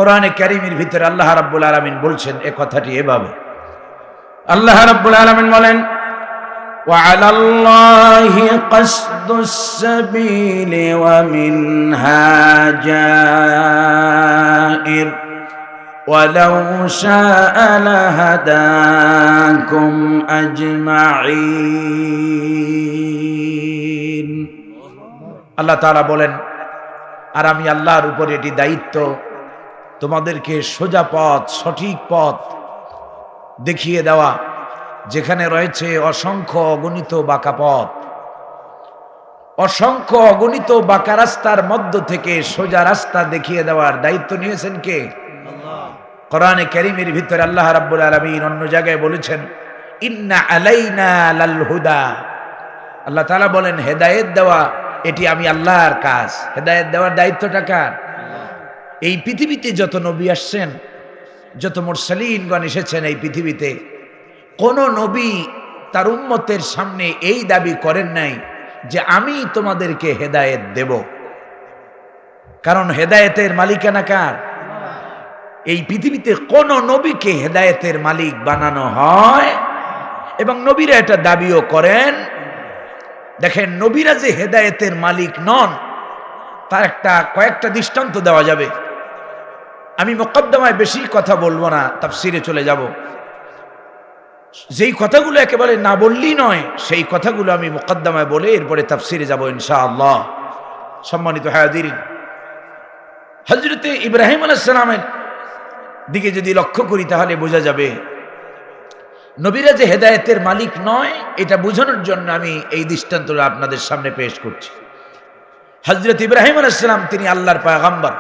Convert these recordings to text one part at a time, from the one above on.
কোরআনে কারীমের ভিতরে আল্লাহ রাব্বুল আলামিন বলছেন এই কথাটি এভাবে। আল্লাহ রাব্বুল আলামিন বলেন, وعلى الله قصد السبيل ومنها جائر ولو شاء لهداكم أجمعين। আল্লাহ তাআলা বলেন, আর আমি আল্লাহর উপর এটি দায়িত্ব তোমাদেরকে সোজা পথ, সঠিক পথ দেখিয়ে দেওয়া, যেখানে রয়েছে অসংখ্য অগণিত বাঁকা পথ, অসংখ্য অগণিত বাঁকা রাস্তার মধ্য থেকে সোজা রাস্তা দেখিয়ে দেওয়ার দায়িত্ব নিয়েছেন কে? আল্লাহ। কোরআনে কারীমের ভিতরে আল্লাহ রাব্বুল আলামিন অন্য জায়গায় বলেছেন, ইন্না আলাইনা লাল হুদা। আল্লাহ তাআলা বলেন, হেদায়েত দেওয়া এটি আমি আল্লাহর কাজ। হেদায়েত দেওয়ার দায়িত্বটা কার? এই পৃথিবীতে যত নবী আসছেন, যত মুরসালিনগণ এসেছেন এই পৃথিবীতে, কোন নবী তার উম্মতের সামনে এই দাবি করেন নাই যে আমি তোমাদেরকে হেদায়েত দেব। কারণ হেদায়েতের মালিকানা কার? এই পৃথিবীতে কোন নবীকে হেদায়েতের মালিক বানানো হয় এবং নবীরা এটা দাবিও করেন। দেখেন, নবীরা যে হেদায়েতের মালিক নন তার কয়েকটা দৃষ্টান্ত দেওয়া যাবে। আমি মুকদ্দমায় বেশি কথা বলবো না, তাফসিরে চলে যাব। যেই কথাগুলো একেবারে না বললেই নয় সেই কথাগুলো আমি মুকদ্দমায় বলে এরপরে তাফসিরে যাব ইনশাআল্লাহ। সম্মানিত হাজিরিন, হযরতে ইব্রাহিম আলাইহিস সালামের দিকে যদি লক্ষ্য করি তাহলে বোঝা যাবে নবীরা যে হেদায়েতের মালিক নয় এটা বোঝানোর জন্য আমি এই দৃষ্টান্তটা আপনাদের সামনে পেশ করছি। হযরত ইব্রাহিম আলাইহিস সালাম তিনি আল্লাহর পয়গম্বর,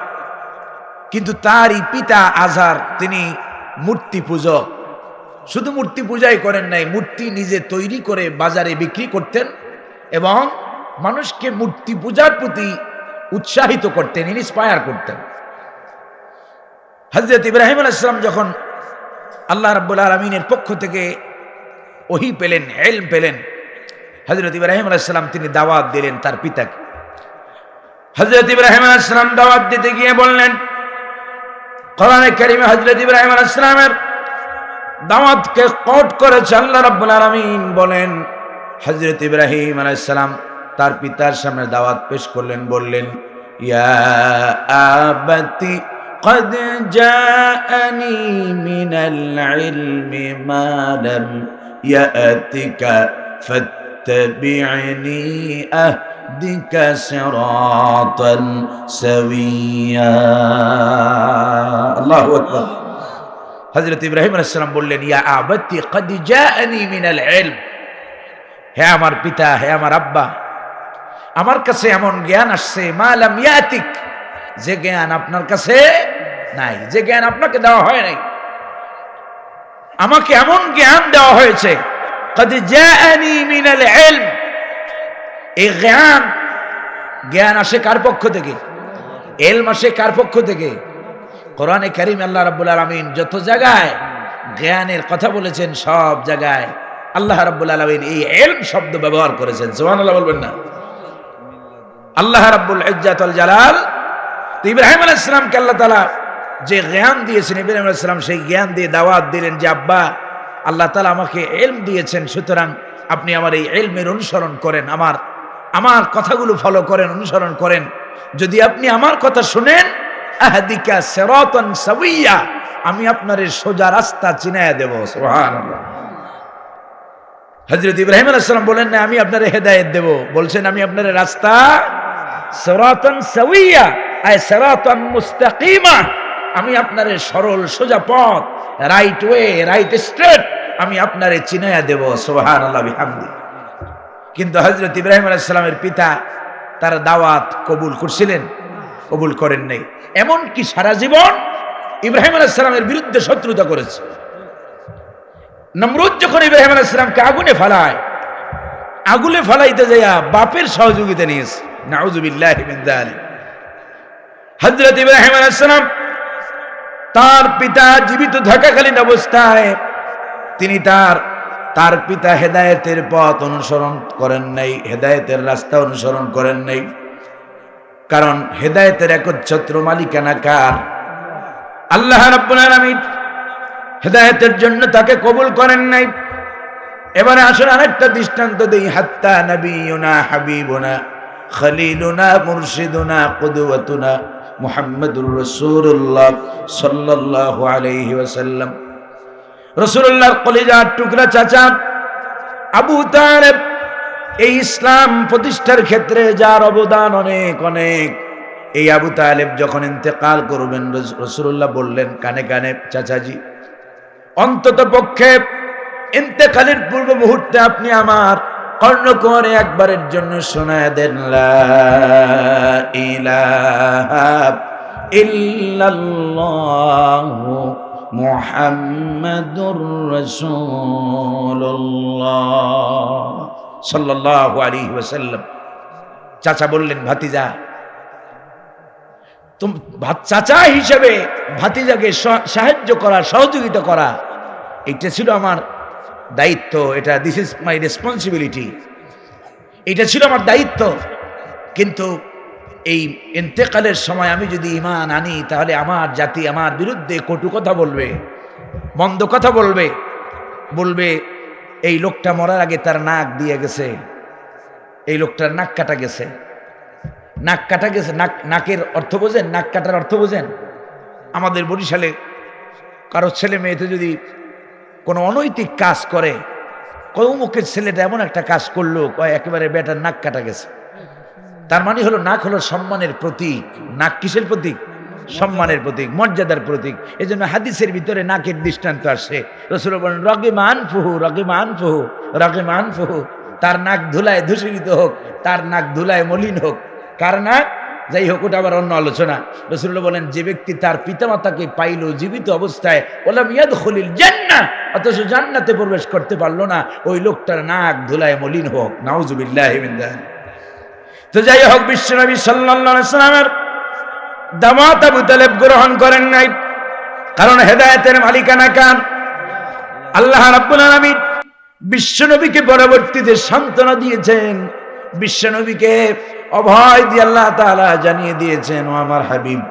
কিন্তু তারই পিতা আযর তিনি মূর্তি পূজক। শুধু মূর্তি পূজাই করেন নাই, মূর্তি নিজে তৈরি করে বাজারে বিক্রি করতেন এবং মানুষকে মূর্তি পূজার প্রতি উৎসাহিত করতেন, ইন্সপায়ার করতেন। হযরত ইব্রাহিম আলাইহিস সালাম যখন আল্লাহ রাব্বুল আলামিনের পক্ষ থেকে ওহী পেলেন, ইলম পেলেন, হযরত ইব্রাহিম আলাইহিস সালাম তিনি দাওয়াত দিলেন তার পিতাকে। হযরত ইব্রাহিম আলাইহিস সালাম দাওয়াত দিতে গিয়ে বললেন, কোরআনে কারীমে হযরত ইব্রাহিম আলাইহিস সালামের দাওয়াতকে কোট করেছে আল্লাহ রাব্বুল আলামিন। বলেন, হযরত ইব্রাহিম আলাইহিস সালাম তার পিতার সামনে দাওয়াত পেশ করলেন, বললেন, ইয়া আবাতি قد جاءني من العلم ما لم يأتك فاتبعني أهدك صراطا سويا। الله أكبر। হযরত ইব্রাহিম আলাইহিস সালাম বললেন, ইয়া আবাতি قد جاءني من العلم, হে আমার পিতা, হে আমার আব্বা, আমার কাছে এমন জ্ঞান আসছে, মা লাম ইয়াতিক, যে জ্ঞান আপনার কাছে নাই, যে জ্ঞান আপনাকে দেওয়া হয় নাই। আমাকে এমন জ্ঞান দেওয়া হয়েছে, قد جاءني من العلم। এই জ্ঞান আসে কার পক্ষ থেকে? ইলম আসে কার পক্ষ থেকে? কোরআনে কারীম আল্লাহ রাব্বুল আলামিন যত জায়গায় জ্ঞানের কথা বলেছেন সব জায়গায় আল্লাহ রাব্বুল আলামিন এই ইলম শব্দ ব্যবহার করেছেন। সুবহানাল্লাহ বলবেন না? আল্লাহ রাব্বুল ইজ্জাত ওয়াল জালাল ইব্রাহিম আলাইহিস সালামকে আল্লাহ তাআলা যে জ্ঞান দিয়েছেন, ইব্রাহিম আলাইহিস সালাম সেই জ্ঞান দিয়ে দাওয়াত দিলেন যে আব্বা, আল্লাহ তাআলা আমাকে ইলম দিয়েছেন, সুতরাং আপনি আমার এই ইলমের অনুসরণ করেন, আমার কথাগুলো ফলো করেন, অনুসরণ করেন। যদি আপনি আমার কথা শুনেন, আহদিকা সিরাতান সাওয়িয়া, আমি আপনারে সোজা রাস্তা চিনায়া দেব। সুবহানাল্লাহ। হযরত ইব্রাহিম আলাইহিস সালাম বলেন না আমি আপনারে হেদায়েত দেব, বলছেন আমি আপনারে রাস্তা সিরাতান সাওয়িয়া আই সিরাতান মুস্তাকিমা, আমি আপনারে সরল সোজা পথ, রাইট ওয়ে, রাইট স্ট্রেট আমি আপনারে চিনায়া দেব। সুবহানাল্লাহ বিহামদি। কিন্তু হযরত ইব্রাহিম আলাইহিস সালামের পিতা তার দাওয়াত কবুল করছিলেন? কবুল করেন নাই। এমন কি সারা জীবন ইব্রাহিম আলাইহিস সালামের বিরুদ্ধে শত্রুতা করেছে। নমরুদ যখন ইব্রাহিম আলাইহিস সালামকে আগুনে ফালাইতে যাইয়া বাপের সহযোগিতা নিয়েছে। নাউযুবিল্লাহি মিন যালিক। হযরত ইব্রাহিম আলাইহিস সালাম তার পিতা জীবিত থাকাকালীন অবস্থায় তিনি তার পিতা হেদায়েতের পথ অনুসরণ করেন নাই, হেদায়েতের রাস্তা অনুসরণ করেন নাই। কারণ হেদায়েতের একচ্ছত্র মালিকানা কার? আল্লাহ রাব্বুল আলামিন হেদায়েতের জন্য তাকে কবুল করেন নাই। এবারে আসলে আরেকটা দৃষ্টান্ত দেই। হাত্তা নবিয়ুনা হাবিবুনা খলিলুনা মুরশিদুনা কুদওয়াতুনা মুহাম্মাদুর রাসূলুল্লাহ সাল্লাল্লাহু আলাইহি ওয়াসাল্লাম, রাসূলুল্লাহর কলিজার টুকরা চাচা আবু তালেব, এই ইসলাম প্রতিষ্ঠার ক্ষেত্রে যার অবদান অনেক অনেক, এই আবু তালেব যখন ইন্তেকাল করবেন রাসূলুল্লাহ বললেন কানে কানে, চাচাজি অন্তত পক্ষে ইন্তেকালের পূর্ব মুহূর্তে আপনি আমার কর্ণকুহরে একবারের জন্য শোনায় দেন লা ইলাহা ইল্লাল্লাহু মুহাম্মাদুর রাসূলুল্লাহ সাল্লাল্লাহু আলাইহি ওয়াসাল্লাম। চাচা বললেন ভাতিজা, চাচা হিসেবে ভাতিজাকে সাহায্য করা, সহযোগিতা করা, এটা ছিল আমার দায়িত্ব। এটা দিস ইজ মাই রেসপন্সিবিলিটি, এটা ছিল আমার দায়িত্ব। কিন্তু এই ইন্তেকালের সময় আমি যদি ঈমান আনি, তাহলে আমার জাতি আমার বিরুদ্ধে কটু কথা বলবে, মন্দ কথা বলবে, বলবে এই লোকটা মরার আগে তার নাক দিয়ে গেছে, এই লোকটার নাক কাটা গেছে। নাক কাটা গেছে, নাকের অর্থ বোঝেন? নাক কাটার অর্থ বোঝেন? আমাদের বরিশালে কারো ছেলে মেয়েতে যদি কোনো অনৈতিক কাজ করে, কৌমুখের ছেলেটা এমন একটা কাজ করলো, একেবারে বেটার নাক কাটা গেছে। তার মানে হলো নাক হলো সম্মানের প্রতীক। নাক কিসের প্রতীক? সম্মানের প্রতীক, মর্যাদার প্রতীক। এই জন্য হাদিসের ভিতরে নাকের দৃষ্টান্ত আসে। রাসূল বলেন রগিমা আনফুহু, রগিমা আনফুহু, রগিমা আনফুহু, তার নাক ধুলায় দূষিত হোক, তার নাক ধুলায় মলিন হোক। কার নাক? যাই হোক, ওটা আবার অন্য আলোচনা। রাসূলুল্লাহ বলেন যে ব্যক্তি তার পিতামাতাকে পাইল জীবিত অবস্থায়, ওয়ালাম ইয়াদখুলিল জান্নাহ, অথচ জান্নাতে প্রবেশ করতে পারলো না, ওই লোকটার নাক ধুলায় মলিন হোক। নাউযুবিল্লাহি মিন যালিক। তো যাই হোক, বিশ্বনবী সাল্লাল্লাহু আলাইহি সাল্লামের দাওয়াত আবু তালেব গ্রহণ করেন নাই, কারণ হেদায়েতের মালিকানা কার? আল্লাহ রাব্বুল আলামিন বিশ্বনবীকে পরবর্তীতে সান্ত্বনা দিয়েছেন, বিশ্বনবীকে অভয় দিয়ে আল্লাহ তাআলা জানিয়ে দিয়েছেন, ও আমার হাবিব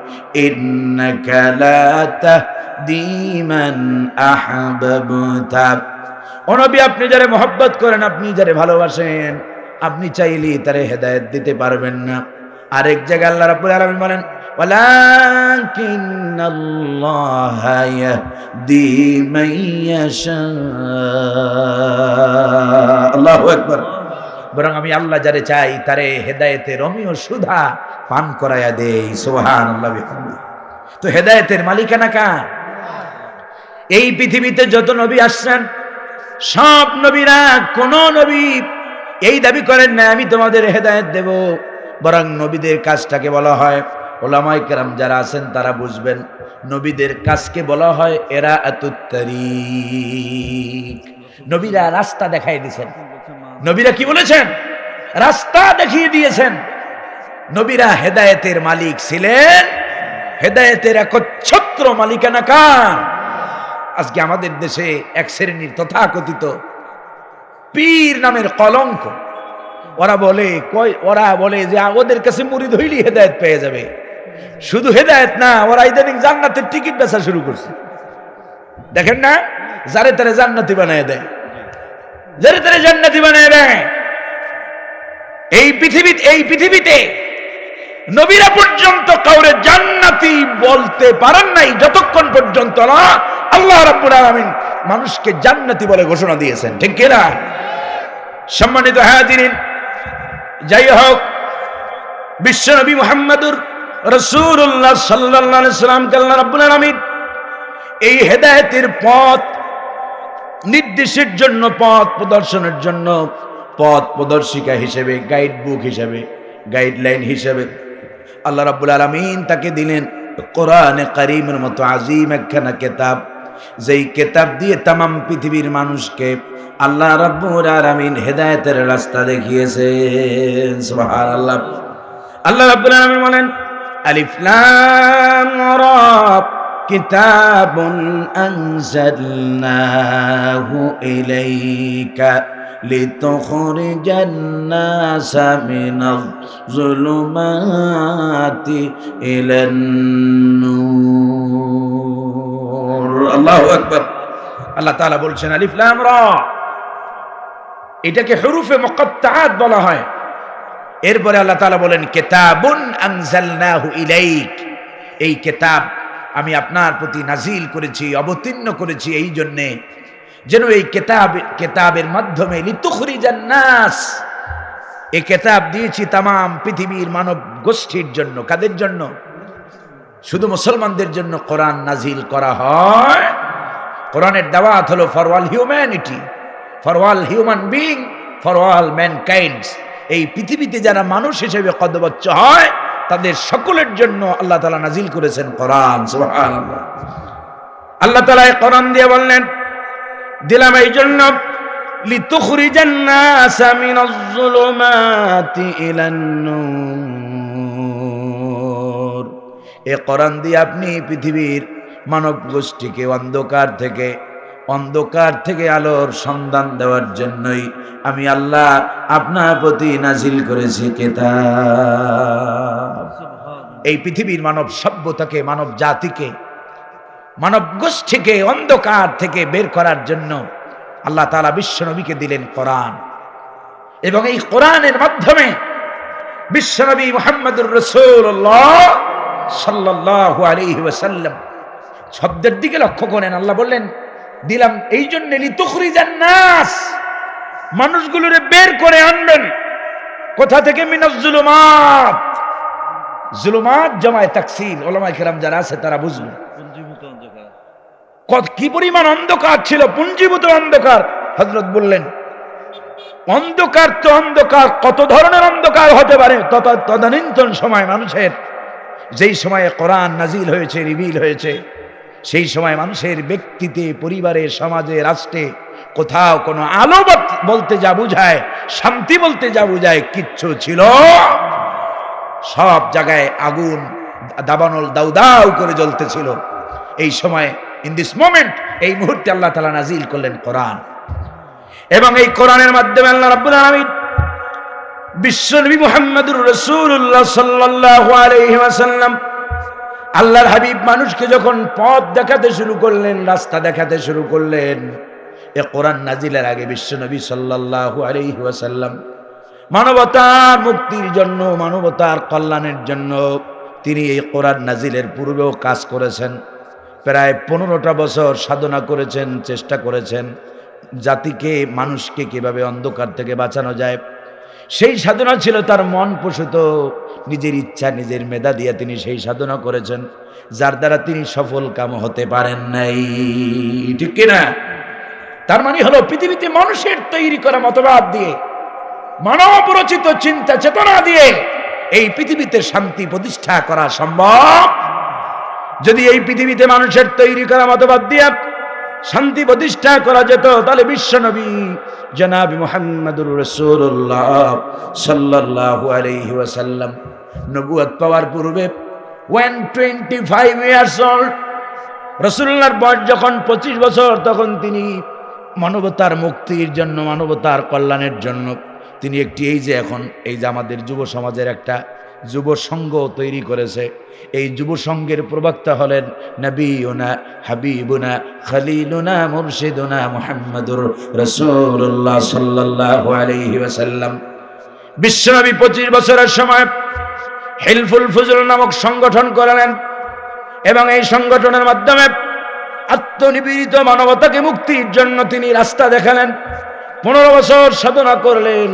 ইন্নাকা লা তাহদি মান আহবাবতা, ও নবী আপনি যারে মহব্বত করেন, আপনি যারে ভালোবাসেন, আপনি চাইলেই তারে হেদায়েত দিতে পারবেন না। আরেক জায়গায় আল্লাহ রাব্বুল আলামিন বলেন ওয়ালাকিন্নাল্লাহা ইয়াহদি মান ইয়াশা। আল্লাহু আকবার। বরং আমি আল্লাহ যারে চাই তারে হেদায়েতের রমিও সুধা পান করায়া দেই। সুবহানাল্লাহ বিহামদিহি। তো হেদায়েতের মালিকানা কার? এই পৃথিবীতে যত নবী আসছেন, সব নবীরা, কোন নবী এই দাবি করেন না আমি তোমাদের হেদায়েত দেব। বরং নবীদের কাজটাকে বলা হয়, উলামায়ে কেরাম যারা আছেন তারা বুঝবেন, নবীদের কাজকে বলা হয় ইরাআতুত তারিক। নবীরা রাস্তা দেখাই দিয়েছেন। নবীরা কি বলেছেন? রাস্তা দেখিয়ে দিয়েছেন। নবীরা হেদায়েতের মালিক ছিলেন। হেদায়েতের একচ্ছত্র মালিকানা কার? আজকে আমাদের দেশে এক শ্রেণীর তথাকথিত পীর নামের কলঙ্ক, ওরা বলে যে ওদের কাছে মুরিদ হইলি হেদায়েত পেয়ে যাবে। শুধু হেদায়েত না, ওরা ইদানিং জান্নাতের টিকিট বেচা শুরু করছে। দেখেন না, যারে তারে জান্নাতি বানায় দেয়, যারে তারে জান্নাতি বানায় দেয়। এই পৃথিবীতে নবীরা পর্যন্ত কাউরে জান্নাতি বলতে পারেন নাই যতক্ষণ পর্যন্ত না আল্লাহ রাব্বুল আলামিন মানুষকে জান্নাতি বলে ঘোষণা দিয়েছেন। ঠিক কি না? সম্মানিত হাজিরিন, যাই হোক, বিশ্বনবী মুহাম্মদুর রাসূলুল্লাহ সাল্লাল্লাহু আলাইহি সাল্লামকে আল্লাহ রাব্বুল আলামিন এই হেদায়েতের পথ নির্দেশের জন্য, পথ প্রদর্শনের জন্য, পথ প্রদর্শিকা হিসেবে, গাইড বুক হিসেবে, গাইডলাইন হিসেবে আল্লাহ রাব্বুল আলামিন তাকে দিলেন কোরআনে কারীমের মতো আজিম একখানা কিতাব, যেই কিতাব দিয়ে তামাম পৃথিবীর মানুষকে আল্লাহ রাব্বুল আলামিন হেদায়েতের রাস্তা দেখিয়েছেন। সুবহানাল্লাহ। আল্লাহ রাব্বুল আলামিন বলেন আলিফ লাম রা কিতাবুন আনজালনাহু ইলাইকা লিতুখরিজান নাসা মিনাজ যুলুমাতি ইলান নূর। আল্লাহু আকবার। আল্লাহ তাআলা বলছেন আলিফ লাম রা, এটাকে হুরুফে মুকাত্তাআত বলা হয়। এরপরে আল্লাহ তাআলা বলেন কিতাবুন আনজালনাহু ইলাইক, এই কিতাব আমি আপনার প্রতি নাজিল করেছি, অবতীর্ণ করেছি এই জন্যে যেন এই কিতাবের মাধ্যমে লিতুখরিজান নাস, এই কিতাব দিয়েছি তামাম পৃথিবীর মানব গোষ্ঠীর জন্য। কাদের জন্য? শুধু মুসলমানদের জন্য কোরআন নাজিল করা হয়। কোরআনের দাওয়াত হলো for all humanity, for all human being, for all ম্যানকাইন্ডস। এই পৃথিবীতে যারা মানুষ হিসেবে কদবচ্চ হয় তাদের সকলের জন্য আল্লাহ তাআলা নাজিল করেছেন কোরআন। সুবহানাল্লাহ। আল্লাহ তাআলা এই কোরআন দিয়ে বললেন দিলাম এই জন্য লিতুখরিজান নাসা মিনাজ যুলুমাতি ইলান নূর, এই কোরআন দিয়ে আপনি পৃথিবীর মানব গোষ্ঠীকে অন্ধকার থেকে আলোর সন্ধান দেওয়ার জন্যই আমি আল্লাহ আপনার প্রতি নাজিল করেছি কিতাব। এই পৃথিবীর মানব সভ্যতাকে, মানব জাতিকে, মানব গোষ্ঠীকে অন্ধকার থেকে বের করার জন্য আল্লাহ তাআলা বিশ্বনবীকে দিলেন কোরআন। এবং এই কোরআনের মাধ্যমে বিশ্বনবী মুহাম্মদুর রাসূলুল্লাহ সাল্লাল্লাহু আলাইহি ওয়াসাল্লাম, শব্দের দিকে লক্ষ্য করেন, আল্লাহ বললেন দিলাম এই জন্য লিতুখরিজান নাস, মানুষগুলোরে বের করে আনবেন। কোথা থেকে? মিনাজ যুলুমাত, যুলুমাত জামায়ে তাকসীর, উলামায়ে কেরাম যারা আছে তারা বুঝবে কি পরিমাণ অন্ধকার ছিল, পুঞ্জীভূত অন্ধকার। হযরত বললেন অন্ধকার তো অন্ধকার, কত ধরনের অন্ধকার হতে পারে। তদানীন্তন সময় মানুষের, যেই সময়ে কোরআন নাজিল হয়েছে, রিভিল হয়েছে, সেই সময় মানুষের ব্যক্তিতে, পরিবারে, সমাজে, রাষ্ট্রে কোথাও কোনো আলো বলতে যা বুঝায়, শান্তি বলতে যা বুঝায় কিচ্ছু ছিল। সব জায়গায় আগুন দাবানল দাউ দাউ করে জ্বলতেছিল। এই সময়, ইন দিস মোমেন্ট, এই মুহূর্তে আল্লাহ তাআলা নাজিল করলেন কোরআন। এবং এই কোরআনের মাধ্যমে আল্লাহ রাব্বুল আলামিন বিশ্বনবী মুহাম্মদুর রাসূলুল্লাহ সাল্লাল্লাহু আলাইহি ওয়াসাল্লাম, আল্লাহর হাবিব মানুষকে যখন পথ দেখাতে শুরু করলেন, রাস্তা দেখাতে শুরু করলেন, এই কোরআন নাজিলের আগে বিশ্বনবী সাল্লাল্লাহু আলাইহি ওয়াসাল্লাম মানবতার মুক্তির জন্য, মানবতার কল্যাণের জন্য তিনি এই কোরআন নাজিলের পূর্বেও কাজ করেছেন। প্রায় 15টা বছর সাধনা করেছেন, চেষ্টা করেছেন জাতিকে, মানুষকে কিভাবে অন্ধকার থেকে বাঁচানো যায়। সেই সাধনা ছিল তার মন প্রসূত, নিজের ইচ্ছা, নিজের মেধা দিয়ে তিনি সেই সাধনা করেছেন, যার দ্বারা তিনি সফল কাম হতে পারেন নাই। ঠিক কিনা? তার মানে হলো পৃথিবীতে মানুষের তৈরি করা মতবাদ দিয়ে, মানব রচিত চিন্তা চেতনা দিয়ে এই পৃথিবীতে শান্তি প্রতিষ্ঠা করা সম্ভব। যদি এই পৃথিবীতে মানুষের তৈরি করা মতবাদ দিয়ে শান্তি প্রতিষ্ঠা করা যেত, তাহলে বিশ্বনবী জনাব মুহাম্মদুর রাসূলুল্লাহ সাল্লাল্লাহু আলাইহি ওয়াসাল্লাম নবুয়ত পাওয়ার পূর্বে 125 ইয়ার্স ওল্ড, রাসূলুল্লাহর বয়স যখন 25 বছর, তখন তিনি মানবতার মুক্তির জন্য, মানবতার কল্যাণের জন্য তিনি একটি, এই যে এখন এই যে আমাদের যুব সমাজের একটা যুব সংঘ তৈরি করেছে, এই যুব সংঘের প্রবক্তা হলেন নবীনা হাবিবুনা খলিলুনা মুর্শিদুনা মুহাম্মদুর রাসূলুল্লাহ সাল্লাল্লাহু আলাইহি ওয়াসাল্লাম। বিশ্বনবী 25 বছরের সময় হিলফুল ফুজুল নামক সংগঠন করলেন এবং এই সংগঠনের মাধ্যমে আত্মনিবেদিত মানবতাকে মুক্তির জন্য তিনি রাস্তা দেখালেন। 15 বছর সাধনা করলেন।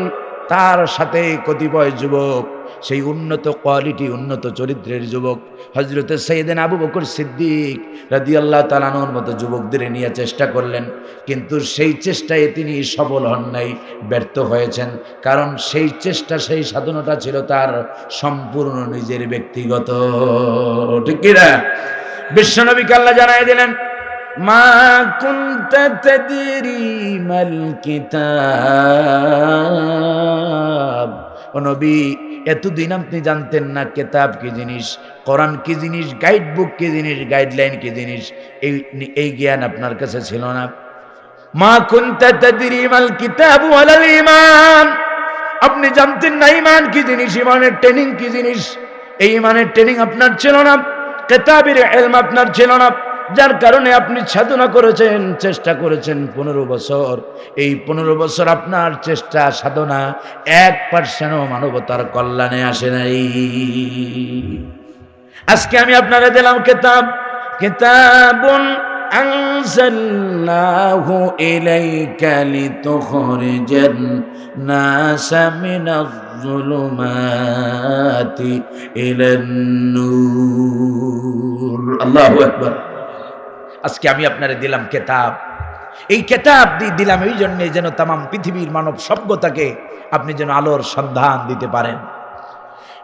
তার সাথে কতিপয় যুবক, সেই উন্নত কোয়ালিটি, উন্নত চরিত্রের যুবক হযরত সাইয়েদনা আবু বকর সিদ্দিক রাদিয়াল্লাহু তাআলা আনহুর মতো যুবকদের নিয়ে চেষ্টা করলেন, কিন্তু সেই চেষ্টায় তিনি সফল হন নাই, ব্যর্থ হয়েছেন। কারণ সেই চেষ্টা, সেই সাধনাটা ছিল তার সম্পূর্ণ নিজের ব্যক্তিগত। ঠিক কিনা? বিশ্বনবীকে আল্লাহ জানাই দিলেন মা কুনতা তাদরি মাল কিতাব, ও নবী এতদিন আপনি জানতেন না কিতাব কি জিনিস, কোরআন কি জিনিস, গাইড বুক কি জিনিস, গাইডলাইন কি জিনিস, এই জ্ঞান আপনার কাছে ছিল না। মা কুনতা তাদরি মাল কিতাব ওয়ালাল ঈমান, আপনি জানতেন না ঈমান কি জিনিস, ঈমানের ট্রেনিং কি জিনিস, এই ঈমানের ট্রেনিং আপনার ছিল না, কিতাবের ইলম আপনার ছিল না। যার কারণে আপনি সাধনা করেছেন, চেষ্টা করেছেন 15 বছর। এই 15 বছর আপনার চেষ্টা সাধনা 1% মানবতার কল্যাণে আসে নাই। আজকে আমি আপনারা দিলাম কিতাব, কিতাবুন আনজালনাহু ইলাইকা লিতুখরিজান নাসা মিনাজ যুলুমাতি ইলান নূর। আল্লাহু আকবার। আজকে আমি আপনারা দিলাম কিতাব। এই কিতাব দিলাম এই জন্য যেন তামাম পৃথিবীর মানব সভ্যতাকে আপনি যেন আলোর সন্ধান দিতে পারেন।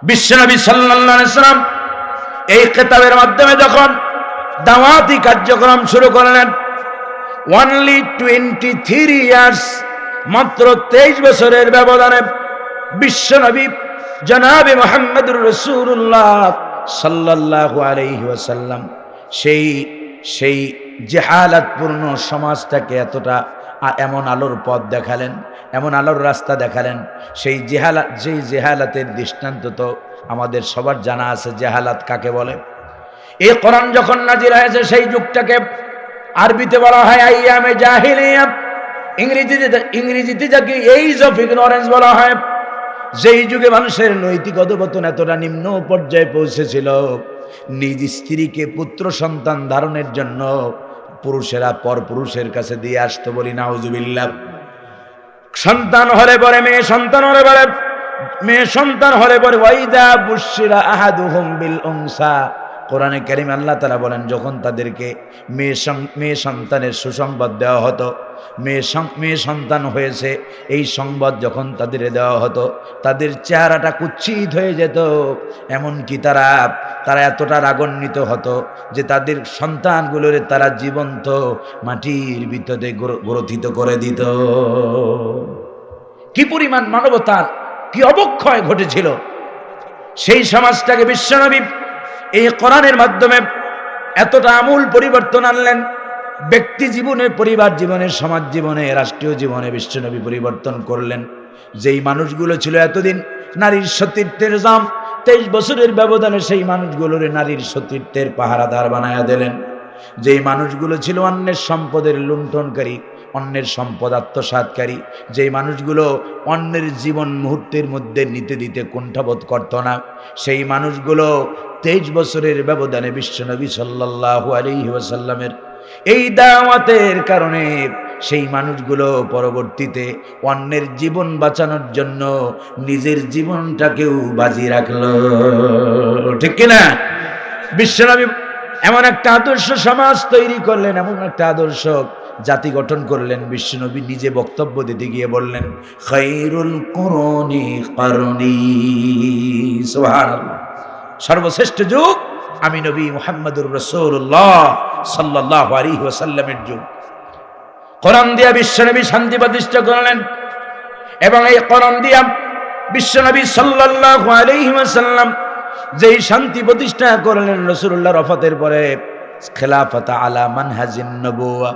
বিশ্বনবী সাল্লাল্লাহু আলাইহি সাল্লাম এই কিতাবের মাধ্যমে যখন দাওয়াতি কার্যক্রম শুরু করলেন, অনলি 23 ইয়ার্স, মাত্র 23 বছরের ব্যবধানে বিশ্বনবী জনাবে মুহাম্মদুর রাসূলুল্লাহ সাল্লাল্লাহু আলাইহি ওয়াসাল্লাম সেই জাহালাতপূর্ণ সমাজটাকে এতটা এমন আলোর পথ দেখালেন, এমন আলোর রাস্তা দেখালেন। সেই জেহালাতের দৃষ্টান্ত তো আমাদের সবার জানা আছে। জেহালাত কাকে বলে? এই কোরআন যখন নাজিল হয়েছে সেই যুগটাকে আরবিতে বলা হয় আইয়ামে জাহিলিয়া, ইংরেজিতে যাকে এইজ অফ ইগনোরেন্স বলা হয়। যেই যুগে মানুষের নৈতিক অধঃপতন এতটা নিম্ন পর্যায়ে পৌঁছেছিল, নিজ স্ত্রীকে পুত্র সন্তান ধারণের জন্য পুরুষেরা পর পুরুষের কাছে দিয়ে আসতো। বলি নাউজুবিল্লাহ। সন্তান হলে পরে মেয়ে সন্তান হলে পরে মেয়ে সন্তান হলে পরে ওয়াইদা বুশিরা আহাদুহুম বিল উনসা, কোরআনে কারীম আল্লাহ তাআলা বলেন যখন তাদেরকে মেয়ে সন্তানের সুসংবাদ দেওয়া হতো, মেয়ে সন্তান হয়েছে এই সংবাদ যখন তাদের দেওয়া হতো, তাদের চেহারাটা কুৎসিত হয়ে যেত। এমনকি তারা এতটা রাগান্বিত হতো যে তাদের সন্তানগুলোরে তারা জীবন্ত মাটির ভিতরে গ্রথিত করে দিত। কি পরিমাণ মানবতার কি অবক্ষয় ঘটেছিল! সেই সমাজটাকে বিশ্বনবী এই কোরআনের মাধ্যমে এতটা আমূল পরিবর্তন আনলেন। ব্যক্তি জীবনে, পরিবার জীবনে, সমাজ জীবনে, রাষ্ট্রীয় জীবনে বিশ্বনবী পরিবর্তন করলেন। যেই মানুষগুলো ছিল এতদিন নারীর সতীত্বের জাম, 23 বছরের ব্যবধানে সেই মানুষগুলোরে নারীর সতীত্বের পাহারাদার বানায়া দিলেন। যেই মানুষগুলো ছিল অন্যের সম্পদের লুণ্ঠনকারী, অন্যের সম্পদ আত্মসাৎকারী, যেই মানুষগুলো অন্যের জীবন মুহূর্তের মধ্যে নিতে দিতে কুণ্ঠাবোধ করত না, সেই মানুষগুলো 23 বছরের ব্যবধানে বিশ্বনবী সাল্লাল্লাহু আলাইহি ওয়াসাল্লামের এই দাওয়াতের কারণে সেই মানুষগুলো পরবর্তীতে অন্যের জীবন বাঁচানোর জন্য নিজের জীবনটাকেও বাজি রাখলো। ঠিক কিনা? বিশ্বনবী এমন একটা আদর্শ সমাজ তৈরি করলেন, এমন একটা আদর্শ জাতি গঠন করলেন। বিশ্বনবী নিজে বক্তব্য দিতে গিয়ে বললেন, খায়রুল কুরুনি কারনি, সুবহানাল্লাহ, সর্বশ্রেষ্ঠ যুগ আমি নবী মুহাম্মদুর রাসূলুল্লাহ সাল্লাল্লাহু আলাইহি ওয়াসাল্লামের যুগ। কোরআন দিয়া বিশ্বনবী শান্তি প্রতিষ্ঠা করলেন এবং এই কোরআন দিয়া বিশ্বনবী সাল্লাল্লাহু আলাইহি ওয়াসাল্লাম যেই শান্তি প্রতিষ্ঠা করলেন, রাসূলুল্লাহর ওফাতের পরে খেলাফত আলা মানহাজিন নবুওয়া,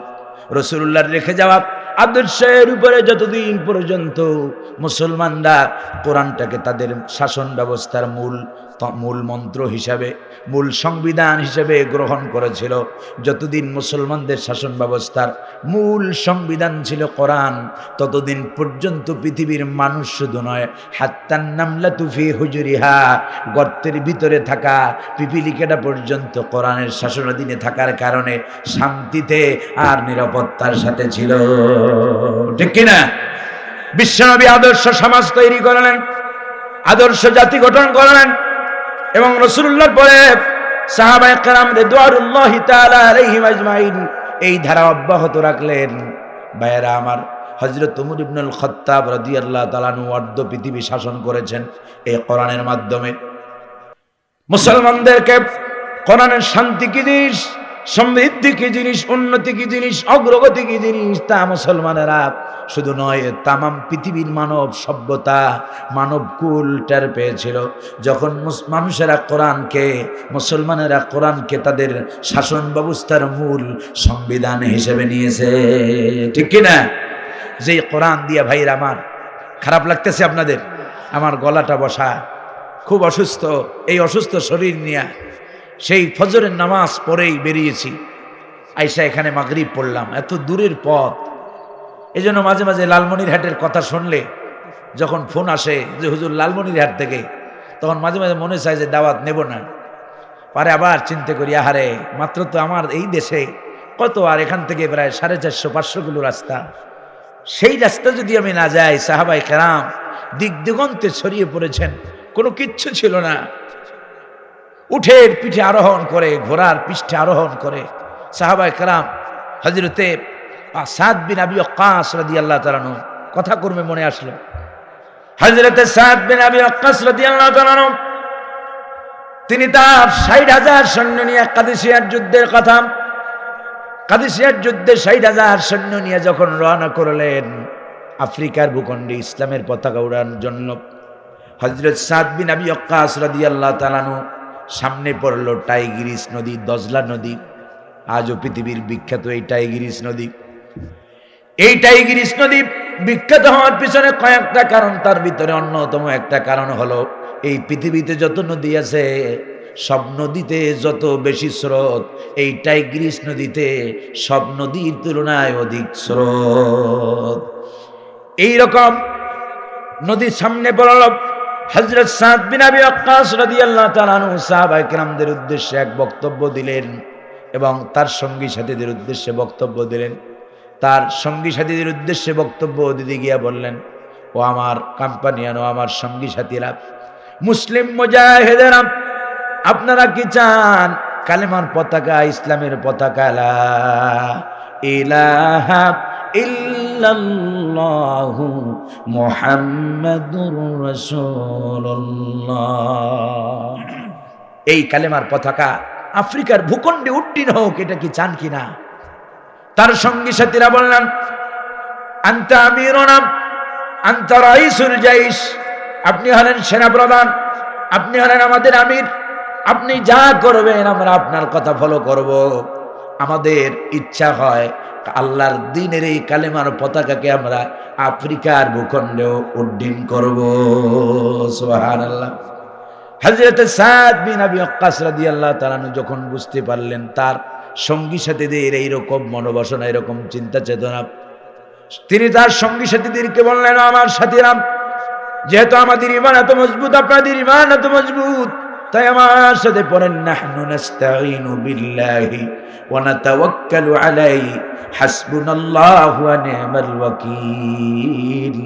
রাসূলুল্লাহর রেখে যাওয়া আদর্শের উপরে যতদিন পর্যন্ত মুসলমানরা কোরআনটাকে তাদের শাসন ব্যবস্থার মূল মন্ত্র হিসাবে, মূল সংবিধান হিসেবে গ্রহণ করেছিল, যতদিন মুসলমানদের শাসন ব্যবস্থার মূল সংবিধান ছিল কোরআন, ততদিন পর্যন্ত পৃথিবীর মানুষ শুধু নয়, হাত্তান নামলাতু ফি হুজুরিহা, গর্তের ভিতরে থাকা পিপিলিকাটা পর্যন্ত কোরআনের শাসনাধীনে থাকার কারণে শান্তিতে আর নিরাপত্তার সাথে ছিল। ঠিক কিনা? বিশ্বনবী আদর্শ সমাজ তৈরি করলেন, আদর্শ জাতি গঠন করলেন এবং রাসূলুল্লাহর পরে সাহাবায়ে কেরাম রিদওয়ানুল্লাহি তাআলা আলাইহিম আজমাইন এই ধারা অব্যাহত রাখলেন। ভাইয়েরা আমার, হযরত ওমর ইবনুল খাত্তাব রাদিয়াল্লাহু তাআলা আনহু অর্ধ পৃথিবী শাসন করেছেন এই কোরআনের মাধ্যমে। মুসলমানদেরকে কোরআনের শান্তি কি জিনিস, সমৃদ্ধি কি জিনিস, উন্নতি কি জিনিস, অগ্রগতি কি জিনিস, তা মুসলমানেরা শুধু নয়, তামাম পৃথিবীর মানব সভ্যতা, মানব কুল টের পেয়েছিল যখন মুসলমানেরা কোরআনকে তাদের শাসন ব্যবস্থার মূল সংবিধান হিসেবে নিয়েছে। ঠিক কিনা? যে কোরআন দিয়া, ভাইরা আমার, খারাপ লাগতেছে আপনাদের? আমার গলাটা বসা, খুব অসুস্থ। এই অসুস্থ শরীর নিয়ে সেই ফজরের নামাজ পড়েই বেরিয়েছি। আইসা এখানে মাগরিব পড়লাম, এত দূরের পথ। এই জন্য মাঝে মাঝে লালমনিরহাটের কথা শুনলে যখন ফোন আসে যে হুজুর লালমনিরহাট থেকে, তখন মাঝে মাঝে মনে চায় যে দাওয়াত নেব না। পরে আবার চিন্তা করি, আহারে মাত্র তো আমার এই দেশে কত, আর এখান থেকে প্রায় 450-500 কিলো রাস্তা। সেই রাস্তা যদি আমি না যাই, সাহাবায়ে কেরাম দিক দিগন্তে ছড়িয়ে পড়েছেন, কোনো কিচ্ছু ছিল না। উঠের পিঠে আরোহণ করে, ঘোড়ার পৃষ্ঠে আরোহণ করে সাহাবায়ে কেরাম হযরতে সাদ বিন আবি ওয়াক্কাস রাদিয়াল্লাহু তাআলা আনহু, কথা কর্মে মনে আসলো, হযরতে সাদ বিন আবি ওয়াক্কাস রাদিয়াল্লাহু তাআলা আনহু তিনি তার 60,000 সৈন্য নিয়ে কাদেসিয়ার যুদ্ধের কথা, কাদেসিয়ার যুদ্ধে 60,000 সৈন্য নিয়ে যখন রওনা করলেন আফ্রিকার ভূখণ্ডে ইসলামের পতাকা উড়ানোর জন্য, হযরত সাদ বিন আবি ওয়াক্কাস রাদিয়াল্লাহু তাআলা আনহু সামনে পড়ল টাইগ্রিস নদী, দজলা নদী। আজও পৃথিবীর বিখ্যাত এই টাইগ্রিস নদী। এই টাইগ্রিস নদী বিখ্যাত হওয়ার পিছনে কয়েকটা কারণ, তার ভিতরে অন্যতম একটা কারণ হলো এই পৃথিবীতে যত নদী আছে সব নদীতে যত বেশি স্রোত, এই টাইগ্রিস নদীতে সব নদীর তুলনায় অধিক স্রোত। এইরকম নদীর সামনে পড়ল হযরত সাদ বিন আবি ওয়াক্কাস রাদিয়াল্লাহু তাআলা আনহু সাহাবায়ে কেরামদের উদ্দেশ্যে এক বক্তব্য দিলেন এবং তার সঙ্গী সাথীদের উদ্দেশ্যে বক্তব্য দিলেন। তার সঙ্গী সাথীদের উদ্দেশ্যে বক্তব্য দিতে গিয়া বললেন, ও আমার কোম্পানিয়ান, ও আমার সঙ্গী সাথীরা, মুসলিম মুজাহিদেরা, আপনারা কি চান কালেমার পতাকা, ইসলামের পতাকা লা ইলাহা ইল্লাল্লাহু মুহাম্মাদুর রাসূলুল্লাহ, এই কালেমার পতাকা আফ্রিকার ভূখণ্ডে উড্ডীন হোক, এটা কি চান কিনা? তার সঙ্গী সাথীরা বললেন, আনতা আমিরুনা আনতা রাইসুল জাইশ, আপনি হলেন সেনাপ্রধান, আপনি হলেন আমাদের আমির, আপনি যা করবেন আমরা আপনার কথা ফলো করব। আমাদের ইচ্ছা হয় আল্লাহর দ্বীনের এই কালেমার পতাকাকে আমরা আফ্রিকার ভূখণ্ডেও উড্ডীন করব। সুবহানাল্লাহ। হযরত সাদ বিন আবি ওয়াক্কাস রাদিয়াল্লাহু তাআলা যখন বুঝতে পারলেন তার সঙ্গী সাথীদের এইরকম মনোবাসনা, এরকম চিন্তা চেতনা, তিনি তার সঙ্গী সাথীদেরকে বললেন, আমার সাথীরা, যেহেতু আমাদের ঈমান এত মজবুত, আপনাদের ঈমান এত মজবুত, তাই আমার সাথে পড়েন, নাহনু নাস্তাঈনু বিল্লাহি ওয়া নাতাওয়াক্কালু আলাইহি হাসবুনাল্লাহু ওয়া নি'মাল ওয়াকিল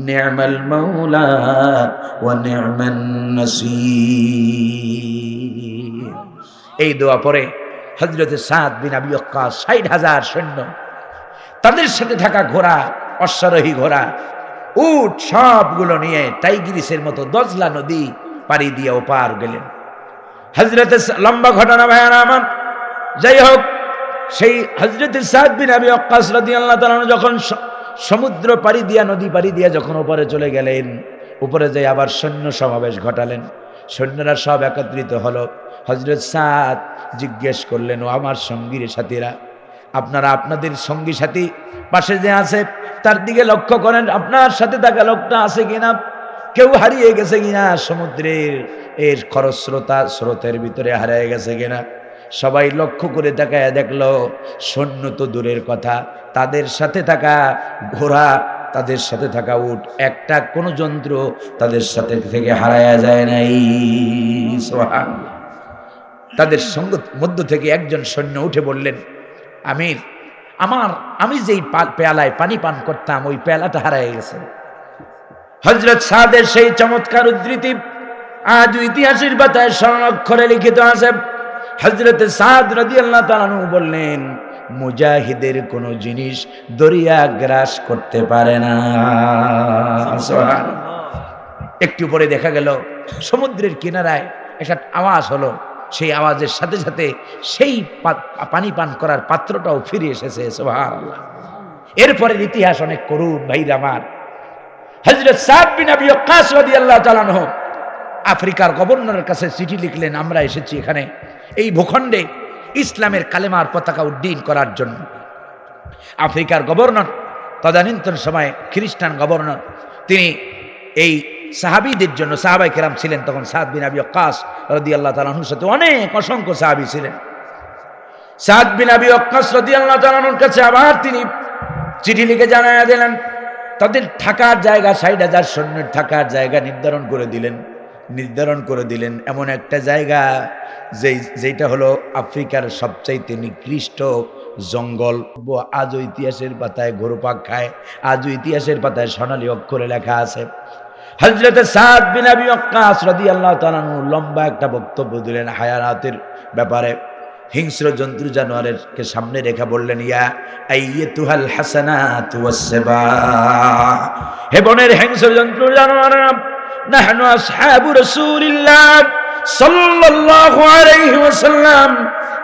নি'মাল মাওলা ওয়া নি'মান নাসীর। এই দোয়া পড়ে হযরত সাদ বিন আবি ওয়াক্কাস 60,000 সৈন্য, তাদের সাথে থাকা ঘোড়া, অশ্বারোহী ঘোড়া, উট সবগুলো নিয়ে টাইগ্রিসের মতো দজলা নদী পাড়ি দিয়ে ওপার গেলেন। হযরত, লম্বা ঘটনা ভাইয়ারা আমার, যাই হোক, সেই হযরত সাদ বিন আবি ওয়াক্কাস রাদিয়াল্লাহু তাআলা যখন সমুদ্র পাড়ি দিয়া, নদী পাড়ি দিয়া যখন ওপারে চলে গেলেন, উপরে যাই আবার সৈন্য সমাবেশ ঘটালেন, সৈন্যরা সব একত্রিত হলো। হযরত সাদ জিজ্ঞেস করলেন, ও আমার সঙ্গীর সাথীরা, আপনারা আপনাদের সঙ্গী সাথী পাশে যে আছে তার দিকে লক্ষ্য করেন, আপনার সাথে থাকা লোকটা আছে কিনা, কেউ হারিয়ে গেছে কিনা, সমুদ্রের এর স্রোতের ভিতরে হারিয়ে গেছে কিনা। সবাই লক্ষ্য করে তাকায় দেখলো সৈন্য তো দূরের কথা, তাদের সাথে থাকা ঘোড়া, তাদের সাথে থাকা উট, একটা কোনো যন্ত্র তাদের সাথে থেকে হারায়া যায় নাই। সুবহানাল্লাহ। তাদের মধ্য থেকে একজন সৈন্য উঠে বললেন, আমির, আমি যেই পেয়ালায় পানি পান করতাম ওই পেয়ালাটা হারায় গেছে। হযরত সাদের সেই চমৎকার উদ্ধৃতি আজ ইতিহাসের পাতায় স্বর্ণাক্ষরে লিখিত আছে। হযরত সাদ রাদিয়াল্লাহু তাআলা আনহু বললেন, মুজাহিদের কোন জিনিস দরিয়া গ্রাস করতে পারে না। সুবহানাল্লাহ। একটু পরে দেখা গেল সমুদ্রের কিনারায় একটা আওয়াজ হলো, সেই আওয়াজের সাথে সাথে সেই পানি পান করার পাত্রটাও ফিরে এসেছে। সুবহানাল্লাহ। এরপরের ইতিহাস অনেক করুণ ভাইরা আমার। হযরত সাদ বিন আবি ওয়াক্কাস রাদিয়াল্লাহু তাআলা আনহু আফ্রিকার গভর্নরের কাছে চিঠি লিখলেন, আমরা এসেছি এখানে এই ভূখণ্ডে ইসলামের কালেমার পতাকা উড্ডীন করার জন্য। আফ্রিকার গভর্নর, তদানীন্তন সময়ে খ্রিস্টান গভর্নর, তিনি এই সাহাবীদের জন্য, সাহাবায়ে কেরাম ছিলেন তখন, সাদ বিন আবি ওয়াক্কাস রাদিয়াল্লাহু তাআলা আনহুর সাথে অনেক অসংখ্য সাহাবী ছিলেন। সাদ বিন আবি ওয়াক্কাস রাদিয়াল্লাহু তাআলা আনহুর কাছে আবার তিনি চিঠি লিখে জানায়া দিলেন, তাদের থাকার জায়গা ৬০,০০০ সৈন্যের থাকার জায়গা নির্ধারণ করে দিলেন এমন একটা জায়গা যেটা হলো আফ্রিকার সবচাইতে নিকৃষ্ট জঙ্গল। আজও ইতিহাসের পাতায় ঘোরপাক খায়, আজও ইতিহাসের পাতায় সোনালী অক্ষরে লেখা আছে। হযরত সাদ বিন আবি ওয়াক্কাস রাদিয়াল্লাহু তাআলা আনহু লম্বা একটা বক্তব্য দিলেন হায়াতের ব্যাপারে। হিংস্র জন্তু জানোয়ারকে সামনে রেখা বললেন, ইয়া আইয়াতুহাল হাসানাতু ওয়াসসাবা, হে বনের হিংস্র জন্তু জানোয়াররা, নাহনু আসহাবু রাসূলিল্লাহ সাল্লাল্লাহু আলাইহি ওয়াসাল্লাম,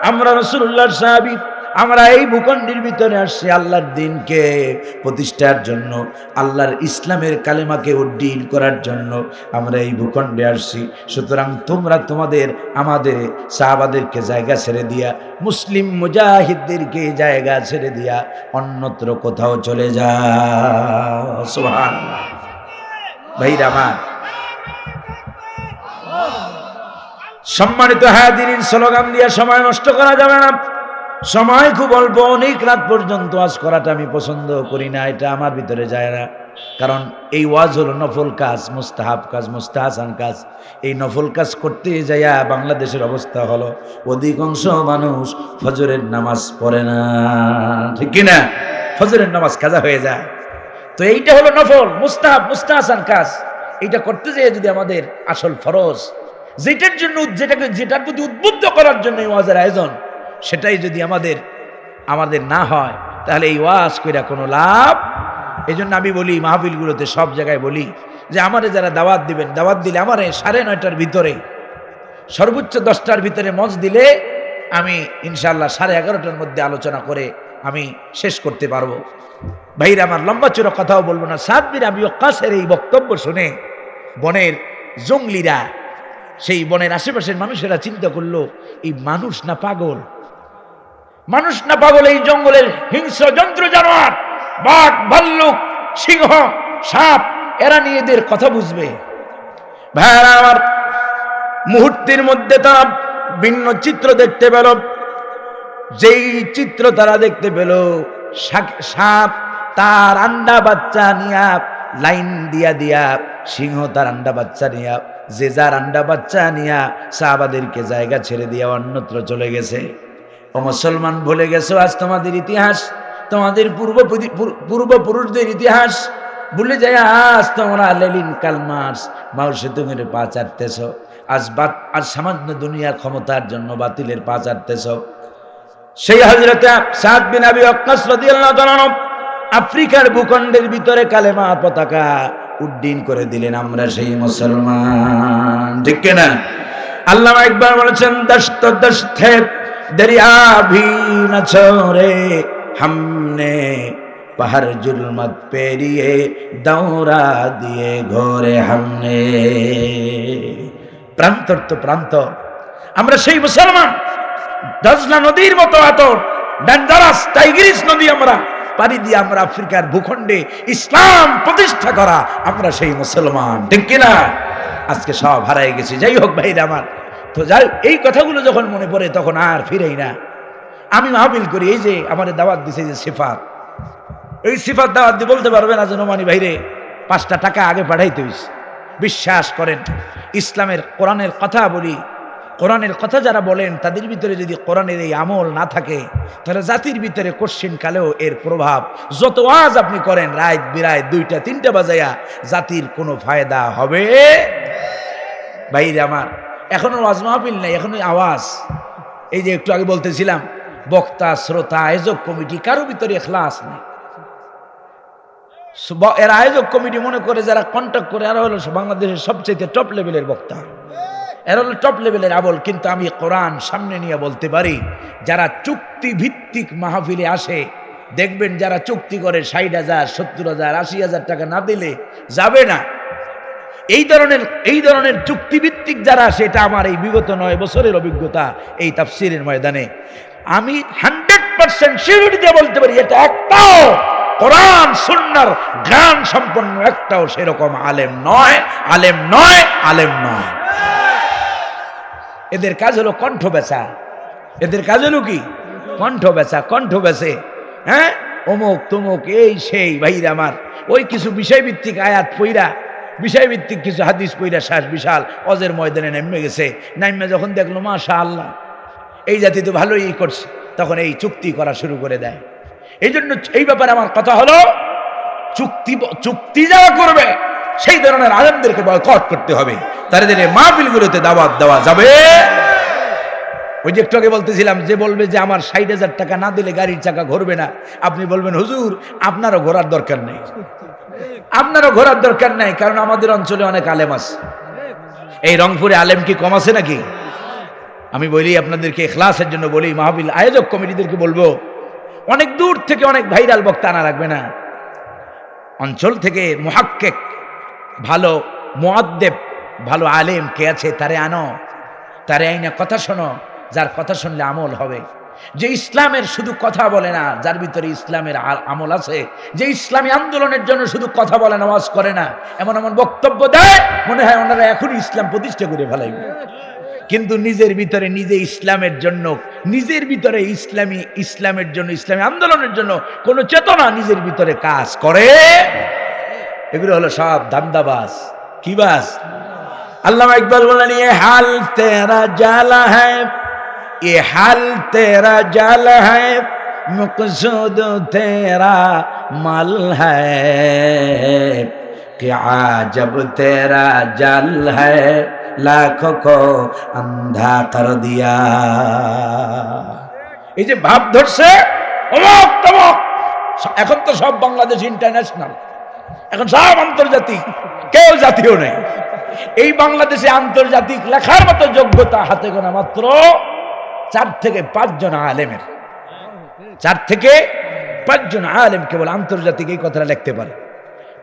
আমরা রাসূলুল্লাহর সাহাবী, আমরা এই ভূখণ্ডের ভিতরে আসছি আল্লাহর দ্বীনকে প্রতিষ্ঠার জন্য, আল্লাহর ইসলামের কালেমাকে উড্ডীন করার জন্য আমরা এই ভূখণ্ডে আসছি। সুতরাং তোমরা আমাদের সাহাবাদেরকে জায়গা ছেড়ে দিয়া, মুসলিম মুজাহিদদেরকে জায়গা ছেড়ে দিয়া অন্যত্র কোথাও চলে যাও। সুবহানাল্লাহ। ভাইরা আমার, সম্মানিত হাজিরিন, স্লোগান দিয়ে সময় নষ্ট করা যাবে না। সময় খুব অল্প, অনেক রাত পর্যন্ত ওয়াজ করাটা আমি পছন্দ করি না, এটা আমার ভিতরে যায় না। কারণ এই ওয়াজ হলো নফল কাজ, মুস্তাহাব কাজ, মুস্তাহাসান কাজ। এই নফল কাজ করতে যাইয়া বাংলাদেশের অবস্থা হলো অধিকাংশ মানুষ ফজরের নামাজ পড়ে না, ঠিক কিনা? ফজরের নামাজ কাজা হয়ে যায়। তো এইটা হলো নফল, মুস্তাহাব, মুস্তাহাসান কাজ। এইটা করতে যেয়ে যদি আমাদের আসল ফরজ, যেটার প্রতি উদ্বুদ্ধ করার জন্য এই ওয়াজের আয়োজন, সেটাই যদি আমাদের না হয়, তাহলে এই ওয়াজ কইরা কোনো লাভ। এই জন্য আমি বলি, মাহফিলগুলোতে সব জায়গায় বলি যে আমারে যারা দাওয়াত দিবেন, দাওয়াত দিলে আমারে 9:30টার ভিতরে, সর্বোচ্চ 10টার ভিতরে মঞ্চ দিলে আমি ইনশাআল্লাহ 11:30টার মধ্যে আলোচনা করে আমি শেষ করতে পারবো। ভাইরা আমার, লম্বা চূড়া কথাও বলবো না। সাদ বিন আবি ওয়াক্কাসের এই বক্তব্য শুনে বনের জঙ্গলিরা, সেই বনের আশেপাশের মানুষেরা চিন্তা করলো, এই মানুষ না পাগল, এই জঙ্গলের হিংস্র জন্তু জানোয়ার, বাঘ, ভাল্লুক, সিংহ, সাপ, এরা নিয়ে এদের কথা বুঝবে। ভাইরা আমার, মুহূর্তের মধ্যে তারা ভিন্ন চিত্র দেখতে পেল। যেই চিত্র তারা দেখতে পেল, সাপ তার আন্ডা বাচ্চা নিয়া লাইন দিয়া, সিংহ তার আন্ডা বাচ্চা নিয়া, যে যার আন্ডা বাচ্চা নিয়া সাহাবাদেরকে জায়গা ছেড়ে দিয়া অন্যত্র চলে গেছে। ও মুসলমান, ভুলে গেছো আজ তোমাদের ইতিহাস, তোমাদের পূর্বপুরুষদের ইতিহাস ভুলে যায় আজ তোমরা লেলিন কালমার্স মাও সেতুমের পা চাটতেছ। আজ সামান্য দুনিয়ার ক্ষমতার জন্য বাতিলের পা চাটতেছ। সেই হযরত সাদ বিন আবি ওয়াক্কাস রাদিয়াল্লাহু তাআলা আফ্রিকার ভূখণ্ডের ভিতরে কালেমা পতাকা উড্ডীন করে দিলেন। আমরা সেই মুসলমান, ঠিক কিনা? আল্লামা একবার বলেছেন, দশত দশতে দরিয়া ভি না ছোড়ে, हमने पहर जुल्मत पेरिए दौरा दिए घोरे हमने। প্রান্তর তো প্রান্ত, আমরা সেই মুসলমান। দজলা নদীর মতো আতর ডেঞ্জারাস টাইগ্রিস নদী আমরা পাড়ি দিয়ে আমরা আফ্রিকার ভূখণ্ডে ইসলাম প্রতিষ্ঠা করা, আমরা সেই মুসলমান, ঠিক কিনা? আজকে সব হারাই গেছি। যাই হোক ভাইরা আমার, তো যাই, এই কথাগুলো যখন মনে পড়ে তখন আর ফিরেই না। আমি মাহফিল করি, এই যে আমাদের দাওয়াত দিছে যে সিফাত, এই সিফাত দাওয়াত দিয়ে বলতে পারবে না যে নোমানি ভাইরে 5টা টাকা আগে পাঠাইতে হইছে। বিশ্বাস করেন, ইসলামের কোরআনের কথা বলি, কোরআনের কথা যারা বলেন তাদের ভিতরে যদি কোরআনের এই আমল না থাকে, তাহলে জাতির ভিতরে কশ্চিন কালেও এর প্রভাব, যত ওয়াজ আপনি করেন রাত বিরাত 2টা 3টা বাজায়া, জাতির কোনো ফায়দা হবে? ভাইরে আমার, এখনো ওয়াজ মাহফিল নাই, এখনো আওয়াজ। এই যে একটু আগে বলতেছিলাম, বক্তা, শ্রোতা, আয়োজক কমিটি, কারো ভিতরে ইখলাস নেই। এর আয়োজক কমিটি মনে করে যারা কন্ট্যাক্ট করে, এরা হলো বাংলাদেশের সবচেয়ে টপ লেভেলের বক্তা, এরা হলো টপ লেভেলের আবল। কিন্তু আমি কোরআন সামনে নিয়ে বলতে পারি, যারা চুক্তি ভিত্তিক মাহফিলে আসে, দেখবেন যারা চুক্তি করে 60,000, 70,000, 80,000 টাকা না দিলে যাবে না। এই ধরনের চুক্তিভিত্তিক যারা, সেটা আমার এই বিগত 9 বছরের অভিজ্ঞতা এই তাফসীরের ময়দানে আমি 100% সিউরিটি দিয়ে বলতে পারি, এটা একটাও কোরআন সুন্নাহর জ্ঞান সম্পন্ন একটাও সেরকম আলেম নয়। এদের কাজ হলো কণ্ঠ বেচা, এদের কাজ হলো কি? কণ্ঠ বেচে, হ্যাঁ, অমুক তমুক এই সেই। ভাইরা আমার, ওই কিছু বিষয়ভিত্তিক আয়াত পইরা, বিষয়ভিত্তিক কিছু হাদিস পইরা শ্বাস বিশাল অজের ময়দানে নেমে গেছে। নাইমে যখন দেখলো মাশাআল্লাহ এই জাতি তো ভালোই করছে, তখন এই চুক্তি করা শুরু করে দেয়। এই জন্য এই ব্যাপারে আমার কথা হলো, চুক্তি যারা করবে সেই ধরনের আলেমদেরকে বয়কট করতে হবে, তাদের মাহফিলগুলোতে দাওয়াত দেওয়া যাবে। ওই যে একটু আগে বলতেছিলাম, যে বলবে যে আমার ৬০,০০০ টাকা না দিলে গাড়ির চাকা ঘুরবে না, আপনি বলবেন হুজুর আপনারও ঘোরার দরকার নেই, আপনারও ঘোরার দরকার নাই, কারণ আমাদের অঞ্চলে অনেক আলেম আছে। এই রংপুরে আলেম কি কম আছে নাকি? আমি বলি আপনাদেরকে, ইখলাসের জন্য বলি, মাহফিল আয়োজক কমিটিদেরকে বলবো, অনেক দূর থেকে অনেক ভাইরাল বক্তা আনা রাখবে না, অঞ্চল থেকে মুহাক্কিক, ভালো মুআদ্দেব, ভালো আলেম কে আছে তারে আনো, তারে আইনা কথা শোনো, যার কথা শুনলে আমল হবে। যে ইসলামের শুধু কথা বলে না, যার ভিতরে ইসলামের আমল আছে, যে ইসলামী আন্দোলনের জন্য শুধু কথা বলে না, ওয়াজ করে না, এমন এমন বক্তব্য দেয় মনে হয় ওনারা এখনই ইসলাম প্রতিষ্ঠা করে ফেলাইবে, কিন্তু নিজের ভিতরে নিজে ইসলামের জন্য, নিজের ভিতরে ইসলামের জন্য, ইসলামী আন্দোলনের জন্য কোন চেতনা নিজের ভিতরে কাজ করে। এগুলো হলো সব ধান্দাবাজ। কি বাস? আল্লামা ইকবাল বলেন, ये हाल तेरा जाला है, ये हाल तेरा जाल है, मकसूद तेरा मल है, क्या जब तेरा जाल है, लाखों को अंधा कर दिया। এই যে ভাব ধরছে অমুক তমুক, এখন তো সব বাংলাদেশ ইন্টারন্যাশনাল, এখন সব আন্তর্জাতিক, কেউ জাতীয় নেই। এই বাংলাদেশে আন্তর্জাতিক লেখার মতো যোগ্যতা হাতে গোনা মাত্র 4 থেকে 5 জন আলেমের, 4 থেকে 5 জন আলেম কেবল আন্তর্জাতিক এই কথাটা লিখতে পারে।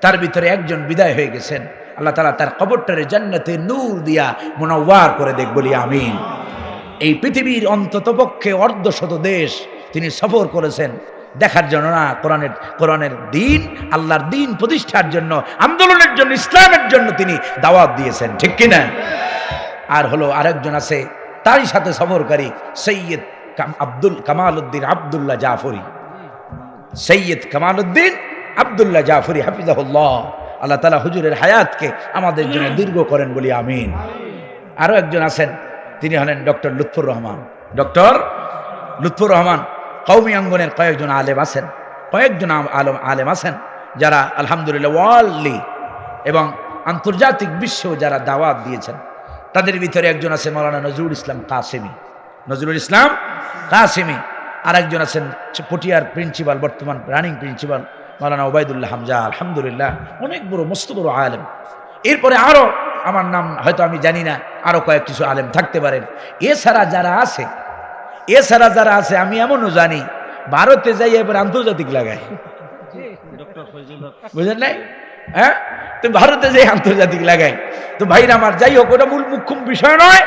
তার ভিতরে একজন বিদায় হয়ে গেছেন, আল্লাহ তাআলা তার কবরটারে জান্নাতে নূর দিয়া মুনাওয়ার করে দেখ, বলি আমিন। এই পৃথিবীর অন্ততপক্ষে 1/2 দেশ তিনি সফর করেছেন দেখার জন্য না, কোরআনের দিন, আল্লাহর দিন প্রতিষ্ঠার জন্য, আন্দোলনের জন্য, ইসলামের জন্য তিনি দাওয়াত দিয়েছেন, ঠিক কিনা? আর হলো আরেকজন আছে তারই সাথে সফরকারী, সৈয়দ কামালউদ্দিন আব্দুল্লাহ জাফরি, সৈয়দ কামালউদ্দিন আব্দুল্লাহ জাফরি হাফিজাহুল্লাহ। আল্লাহ তাআলা হুজুরের হায়াতকে আমাদের জন্য দীর্ঘ করেন, বলি আমিন। আরো একজন আছেন, তিনি হলেন ডক্টর লুৎফর রহমান। ডক্টর লুৎফর রহমান কওমি অঙ্গনের কয়েকজন আলেম আছেন, আলেম আছেন যারা আলহামদুলিল্লাহ ওয়ার্ল্ডলি এবং আন্তর্জাতিক বিশ্ব যারা দাওয়াত দিয়েছেন। তাদের ভিতরে একজন আছে মাওলানা নজরুল ইসলাম কাসেমি, আর একজন আছেন পটিয়ার প্রিন্সিপাল, বর্তমান রানিং প্রিন্সিপাল মাওলানা ওবায়দুল্লাহ হামজা, আলহামদুলিল্লাহ অনেক বড়, মস্ত বড় আলেম। এরপরে আরো আমার নাম হয়তো আমি জানি না, আরো কয়েক কিছু আলেম থাকতে পারেন। এছাড়া যারা আছে আমি এমনও জানি ভারতে যাই এবার আন্তর্জাতিক লাগায়, বুঝলেন নাই? হ্যাঁ, তো ভারতে যাই আন্তর্জাতিক লাগায়। তো ভাইরা আমার, যাই হোক, ওটা মূল মুখ্য বিষয় নয়।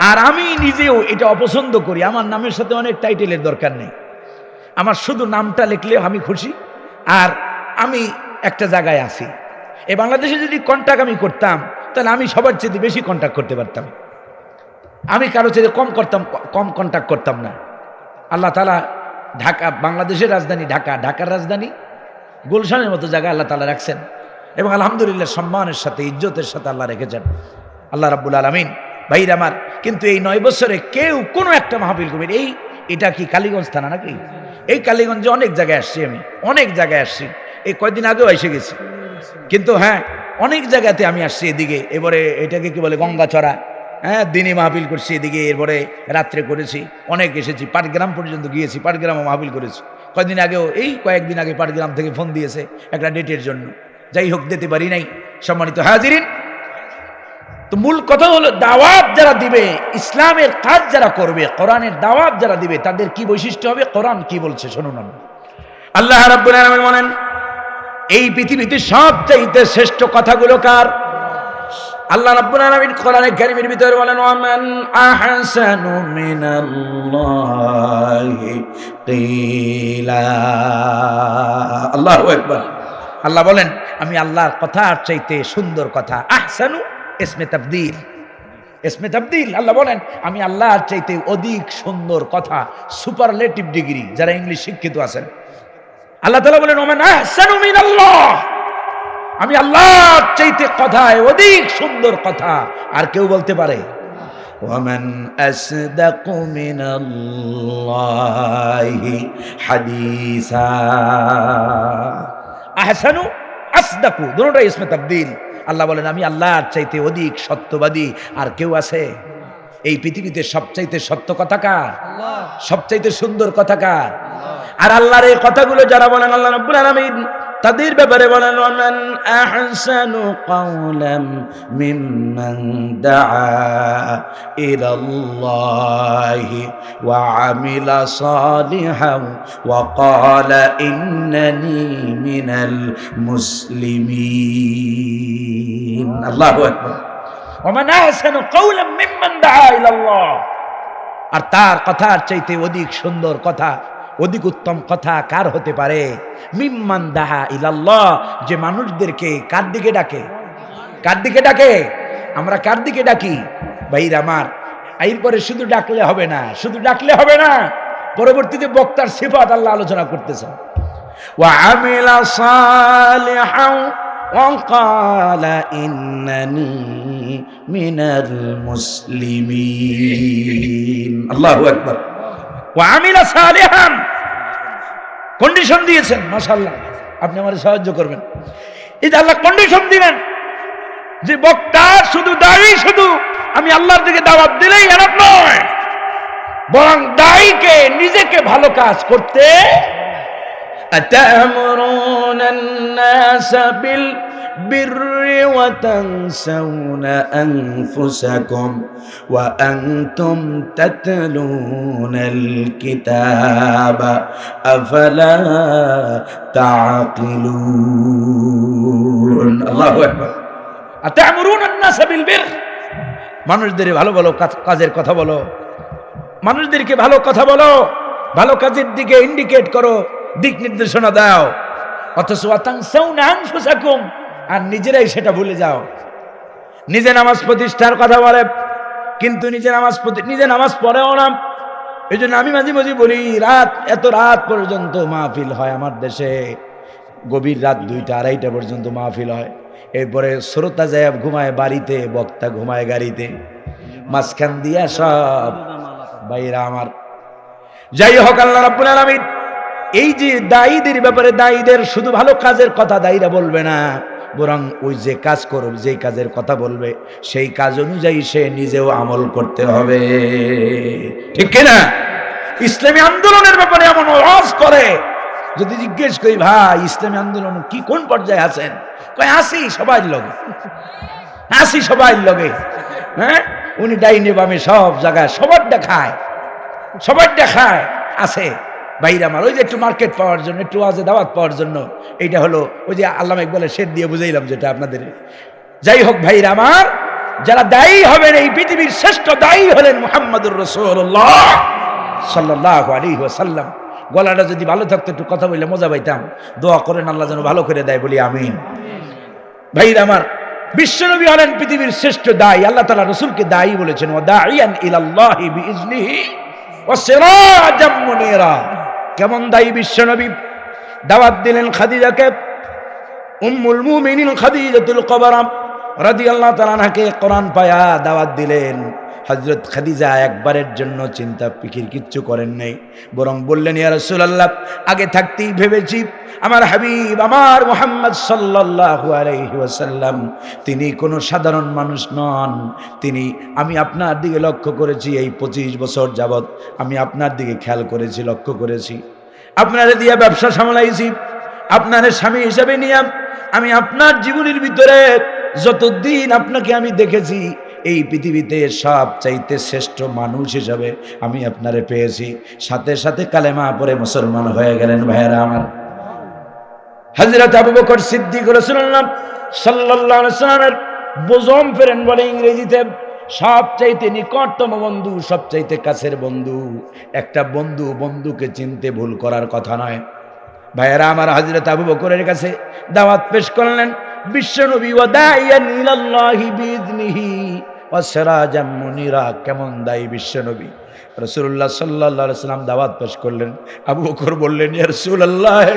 আর আমি নিজেও এটা অপছন্দ করি, আমার নামের সাথে অনেক টাইটেলের দরকার নেই, আমার শুধু নামটা লিখলে আমি খুশি। আর আমি একটা জায়গায় আছি, এই বাংলাদেশে যদি কন্ট্যাক্ট আমি করতাম তাহলে আমি সবার চেয়ে বেশি কন্ট্যাক্ট করতে পারতাম, আমি কারো চেয়ে কম কন্ট্যাক্ট করতাম না। আল্লাহ তাআলা ঢাকা, বাংলাদেশের রাজধানী ঢাকা, ঢাকার রাজধানী গুলশানের মতো জায়গায় আল্লাহ তাআলা রাখছেন, এবং আলহামদুলিল্লাহ সম্মানের সাথে, ইজ্জতের সাথে আল্লাহ রেখেছেন, আল্লাহ রাব্বুল আলামিন। ভাইরা আমার, কিন্তু এই 9 বছরে কেউ কোনো একটা মাহফিল কমিটি, এটা কি কালীগঞ্জ থানা নাকি? এই কালীগঞ্জে অনেক জায়গায় আসছি, আমি অনেক জায়গায় আসছি, এই কয়েকদিন আগেও এসে গেছি, কিন্তু হ্যাঁ অনেক জায়গাতে আমি আসছি এদিকে। এবারে এটাকে কি বলে, গঙ্গাচড়া, হ্যাঁ, দিনে মাহফিল করছি এদিকে, এরপরে রাত্রে করেছি, অনেক এসেছি, পাটগ্রাম পর্যন্ত গিয়েছি, পাটগ্রামও মাহফিল করেছি। কয়েকদিন আগে পাটগ্রাম থেকে ফোন দিয়েছে একটা ডেটের জন্য, যাই হোক যেতে পারি নাই। সম্মানিত হাজিরিন, তো মূল কথা হলো, দাওয়াত যারা দিবে, ইসলামের কাজ যারা করবে, কোরআনের দাওয়াত যারা দিবে, তাদের কি বৈশিষ্ট্য হবে, কোরআন কি বলছে শুনুন। আল্লাহ রাব্বুল আলামিন বলেন, এই পৃথিবীতে সবচাইতে শ্রেষ্ঠ কথাগুলো কার? আল্লাহ রাব্বুল আলামিন কোরআনে কারীমের ভিতরে বলেন, ওয়ামান আহসানু মিনাল্লাহি কিলা। আল্লাহু আকবার। আল্লাহ বলেন, আমি আল্লাহর কথার চাইতে সুন্দর কথা। আহসানু ইসমে তাবদীল, ইসমে তাবদীল। আল্লাহ বলেন আমি আল্লাহর চাইতে অধিক সুন্দর কথা, সুপারলেটিভ ডিগ্রি, যারা ইংলিশ শিক্ষিত আছেন, আল্লাহ তাআলা বলেন ওমান আহসানু মিনাল্লাহ, আমি আল্লাহর চাইতে কথায় অধিক সুন্দর কথা আর কেউ বলতে পারে? ওয়ামান আসদাকু মিনাল্লাহি হাদিসা। আহসানু, আসদাকু, দুটোটাই ইসমে তাবদীল। আল্লাহ বলেন আমি আল্লাহর চাইতে অধিক সত্যবাদী আর কেউ আছে? এই পৃথিবীতে সবচাইতে সত্য কথা কার? সবচাইতে সুন্দর কথা কার? আর আল্লাহর এই কথাগুলো যারা বলেন আল্লাহ রাব্বুল আলামিন তাদের ব্যাপারে বলেন ওয়ামান আহসানু কাওলাম মিম্মান দাআ ইলাল্লাহি ওয়া আমিলা সালিহান ওয়া ক্বালা ইন্নানি মিনাল মুসলিমিন। আল্লাহু আকবার। ওয়ামান আহসানু কাওলাম মিম্মান দাআ ইলাল্লাহ, আর তার কথার চাইতে অধিক সুন্দর কথা, অধিক উত্তম কথা কার হতে পারে? মিম্মান দাআ ইলাল্লাহ, যে মানুষদেরকে কার দিকে ডাকে? কার দিকে ডাকে? আমরা কার দিকে ডাকি ভাইরা আমার? এরপরে শুধু ডাকলে হবে না, শুধু ডাকলে হবে না, পরবর্তীতে বক্তার সিফাত আল্লাহ আলোচনা করতেছেন। ওয়া আমিলা সালিহান ওয়া ক্বালা ইন্নানি মিনাল মুসলিমিন। আল্লাহু আকবার। ওয়া আমিলা সালিহান, কন্ডিশন দিয়েছেন, মাশাআল্লাহ আপনি আমাদের সাহায্য করবেন। এই যে আল্লাহ কন্ডিশন দিলেন যে বক্তা শুধু দায়ী, শুধু আমি আল্লাহর দিকে দাওয়াত দিলেই এরকম নয়, বরং দায়ীকে নিজেকে ভালো কাজ করতে। আতা'মুরুনা আন-নাসা বিল বিররি ওয়া তানসাউনা আনফুসাকুম ওয়া আনতুম তাতলুনাল কিতাবা আফালা তা'কিলুন। আল্লাহু আকবার। আতা'মুরুনা আন-নাসা বিল বির, মানুষদের ভালো ভালো কাজের কথা বলো, মানুষদেরকে ভালো কথা বলো, ভালো কাজের দিকে ইন্ডিকেট করো, দিক নির্দেশনা দাও। অথচ ওয়াতানসাউনা আনফুসাকুম, আর নিজেরাই সেটা ভুলে যাও। নিজে নামাজ প্রতিষ্ঠার কথা বলে কিন্তু নিজে নামাজ পড়েও না। এই জন্য আমি মাঝে মাঝে বলি এত রাত পর্যন্ত মাহফিল হয় আমার দেশে, গভীর রাত 2টা 2:30 পর্যন্ত মাহফিল হয়। এরপরে শ্রোতা যায় ঘুমায় বাড়িতে, বক্তা ঘুমায় গাড়িতে, মাঝখান দিয়া সব ভাইরা আমার। যাই হোক, আল্লাহ রাব্বুল আলামিন এই যে দায়ীদের ব্যাপারে, দায়ীদের শুধু ভালো কাজের কথা দায়ীরা বলবে না, বরং ওই যে কাজ করবে, যেই কাজের কথা বলবে সেই কাজ অনুযায়ী সে নিজেও আমল করতে হবে, ঠিক কিনা? ইসলামী আন্দোলনের ব্যাপারে এমন ওয়াজ করে, যদি জিজ্ঞেস করি ভাই ইসলামী আন্দোলন কি কোন পর্যায়ে আছেন, কয় আসি সবাই লগে, আসি সবাই লগে। হ্যাঁ, উনি ডাইনে বামে সব জায়গায় সবার দেখায় আছে। ভাইরা আমার, ওই যে একটু মার্কেট পাওয়ার জন্য, একটু ওয়াজে দাওয়াত পাওয়ার জন্য, এইটা হলো ওই যে আল্লামা ইকবালের শের দিয়ে বুঝাইলাম যেটা আপনাদের। যাই হোক ভাইরা আমার, যারা দায়ী হবেন, এই পৃথিবীর শ্রেষ্ঠ দায়ী হলেন মুহাম্মদুর রাসূলুল্লাহ সাল্লাল্লাহু আলাইহি ওয়াসাল্লাম। গলাটা যদি ভালো থাকতো একটু কথা বললে মজা পাইতাম। দোয়া করেন আল্লাহ যেন ভালো করে দেয়, বলি আমিন। ভাইরা আমার, বিশ্বনবী হলেন পৃথিবীর শ্রেষ্ঠ দায়ী। আল্লাহ তাআলা রাসূলকে দায়ী বলেছেন, ওয়া দাঈয়ান ইলাল্লাহি বিইজনিহি ওয়া সিরাজাম মুনীরা। কেমন দায়ী বিশ্বনবী? দাওয়াত দিলেন খাদিজাকে, উম্মুল মুমিনিন খাদিজাতুল কুবরা রাদিয়াল্লাহু তাআলা আনহাকে কোরআন পায়া দাওয়াত দিলেন। হযরত খাদিজা একবারের জন্য চিন্তা ফিকির কিচ্ছু করেন নাই, বরং বললেন ইয়া রাসূলুল্লাহ, আগে থাকতেই ভেবেছি আমার হাবিব, আমার মুহাম্মদ সাল্লাল্লাহু আলাইহি ওয়াসাল্লাম তিনি কোনো সাধারণ মানুষ নন। আমি আপনার দিকে লক্ষ্য করেছি, এই 25 বছর যাবত আমি আপনার দিকে খেয়াল করেছি, লক্ষ্য করেছি। আপনারে দিয়া ব্যবসা সামলাইছি, আপনারে স্বামী হিসেবে নিয়ে আমি আপনার জীবনের ভিতরে যতদিন আপনাকে আমি দেখেছি, এই পৃথিবীতে সব চাইতে শ্রেষ্ঠ মানুষ হিসাবে আমি আপনারে পেয়েছি। সাথে সাথে কালেমা পড়ে মুসলমান হয়ে গেলেন। ভাইয়েরা আমার, হযরত আবু বকর সিদ্দিক রাসূলুল্লাহ সাল্লাল্লাহু আলাইহি ওয়াসাল্লামের বোজম ফ্রেন্ড বলে ইংরেজিতে, সবচাইতে নিকটতম বন্ধু, সবচাইতে কাছের বন্ধু। একটা বন্ধুকে চিনতে ভুল করার কথা নয়। ভাইয়েরা আমার, হযরত আবু বকরের কাছে দাওয়াত পেশ করলেন বিশ্বনবী, ওয়া দাঈয়ান ইলাল্লাহি বিইজনিহি ওয়া সিরাজাম মুনিরা, কেমন দায়ী বিশ্বনবী। রাসূলুল্লাহ সাল্লাল্লাহু আলাইহি ওয়াসাল্লাম দাওয়াত পেশ করলেন। আবু বকর বললেন, ইয়া রাসূলুল্লাহ,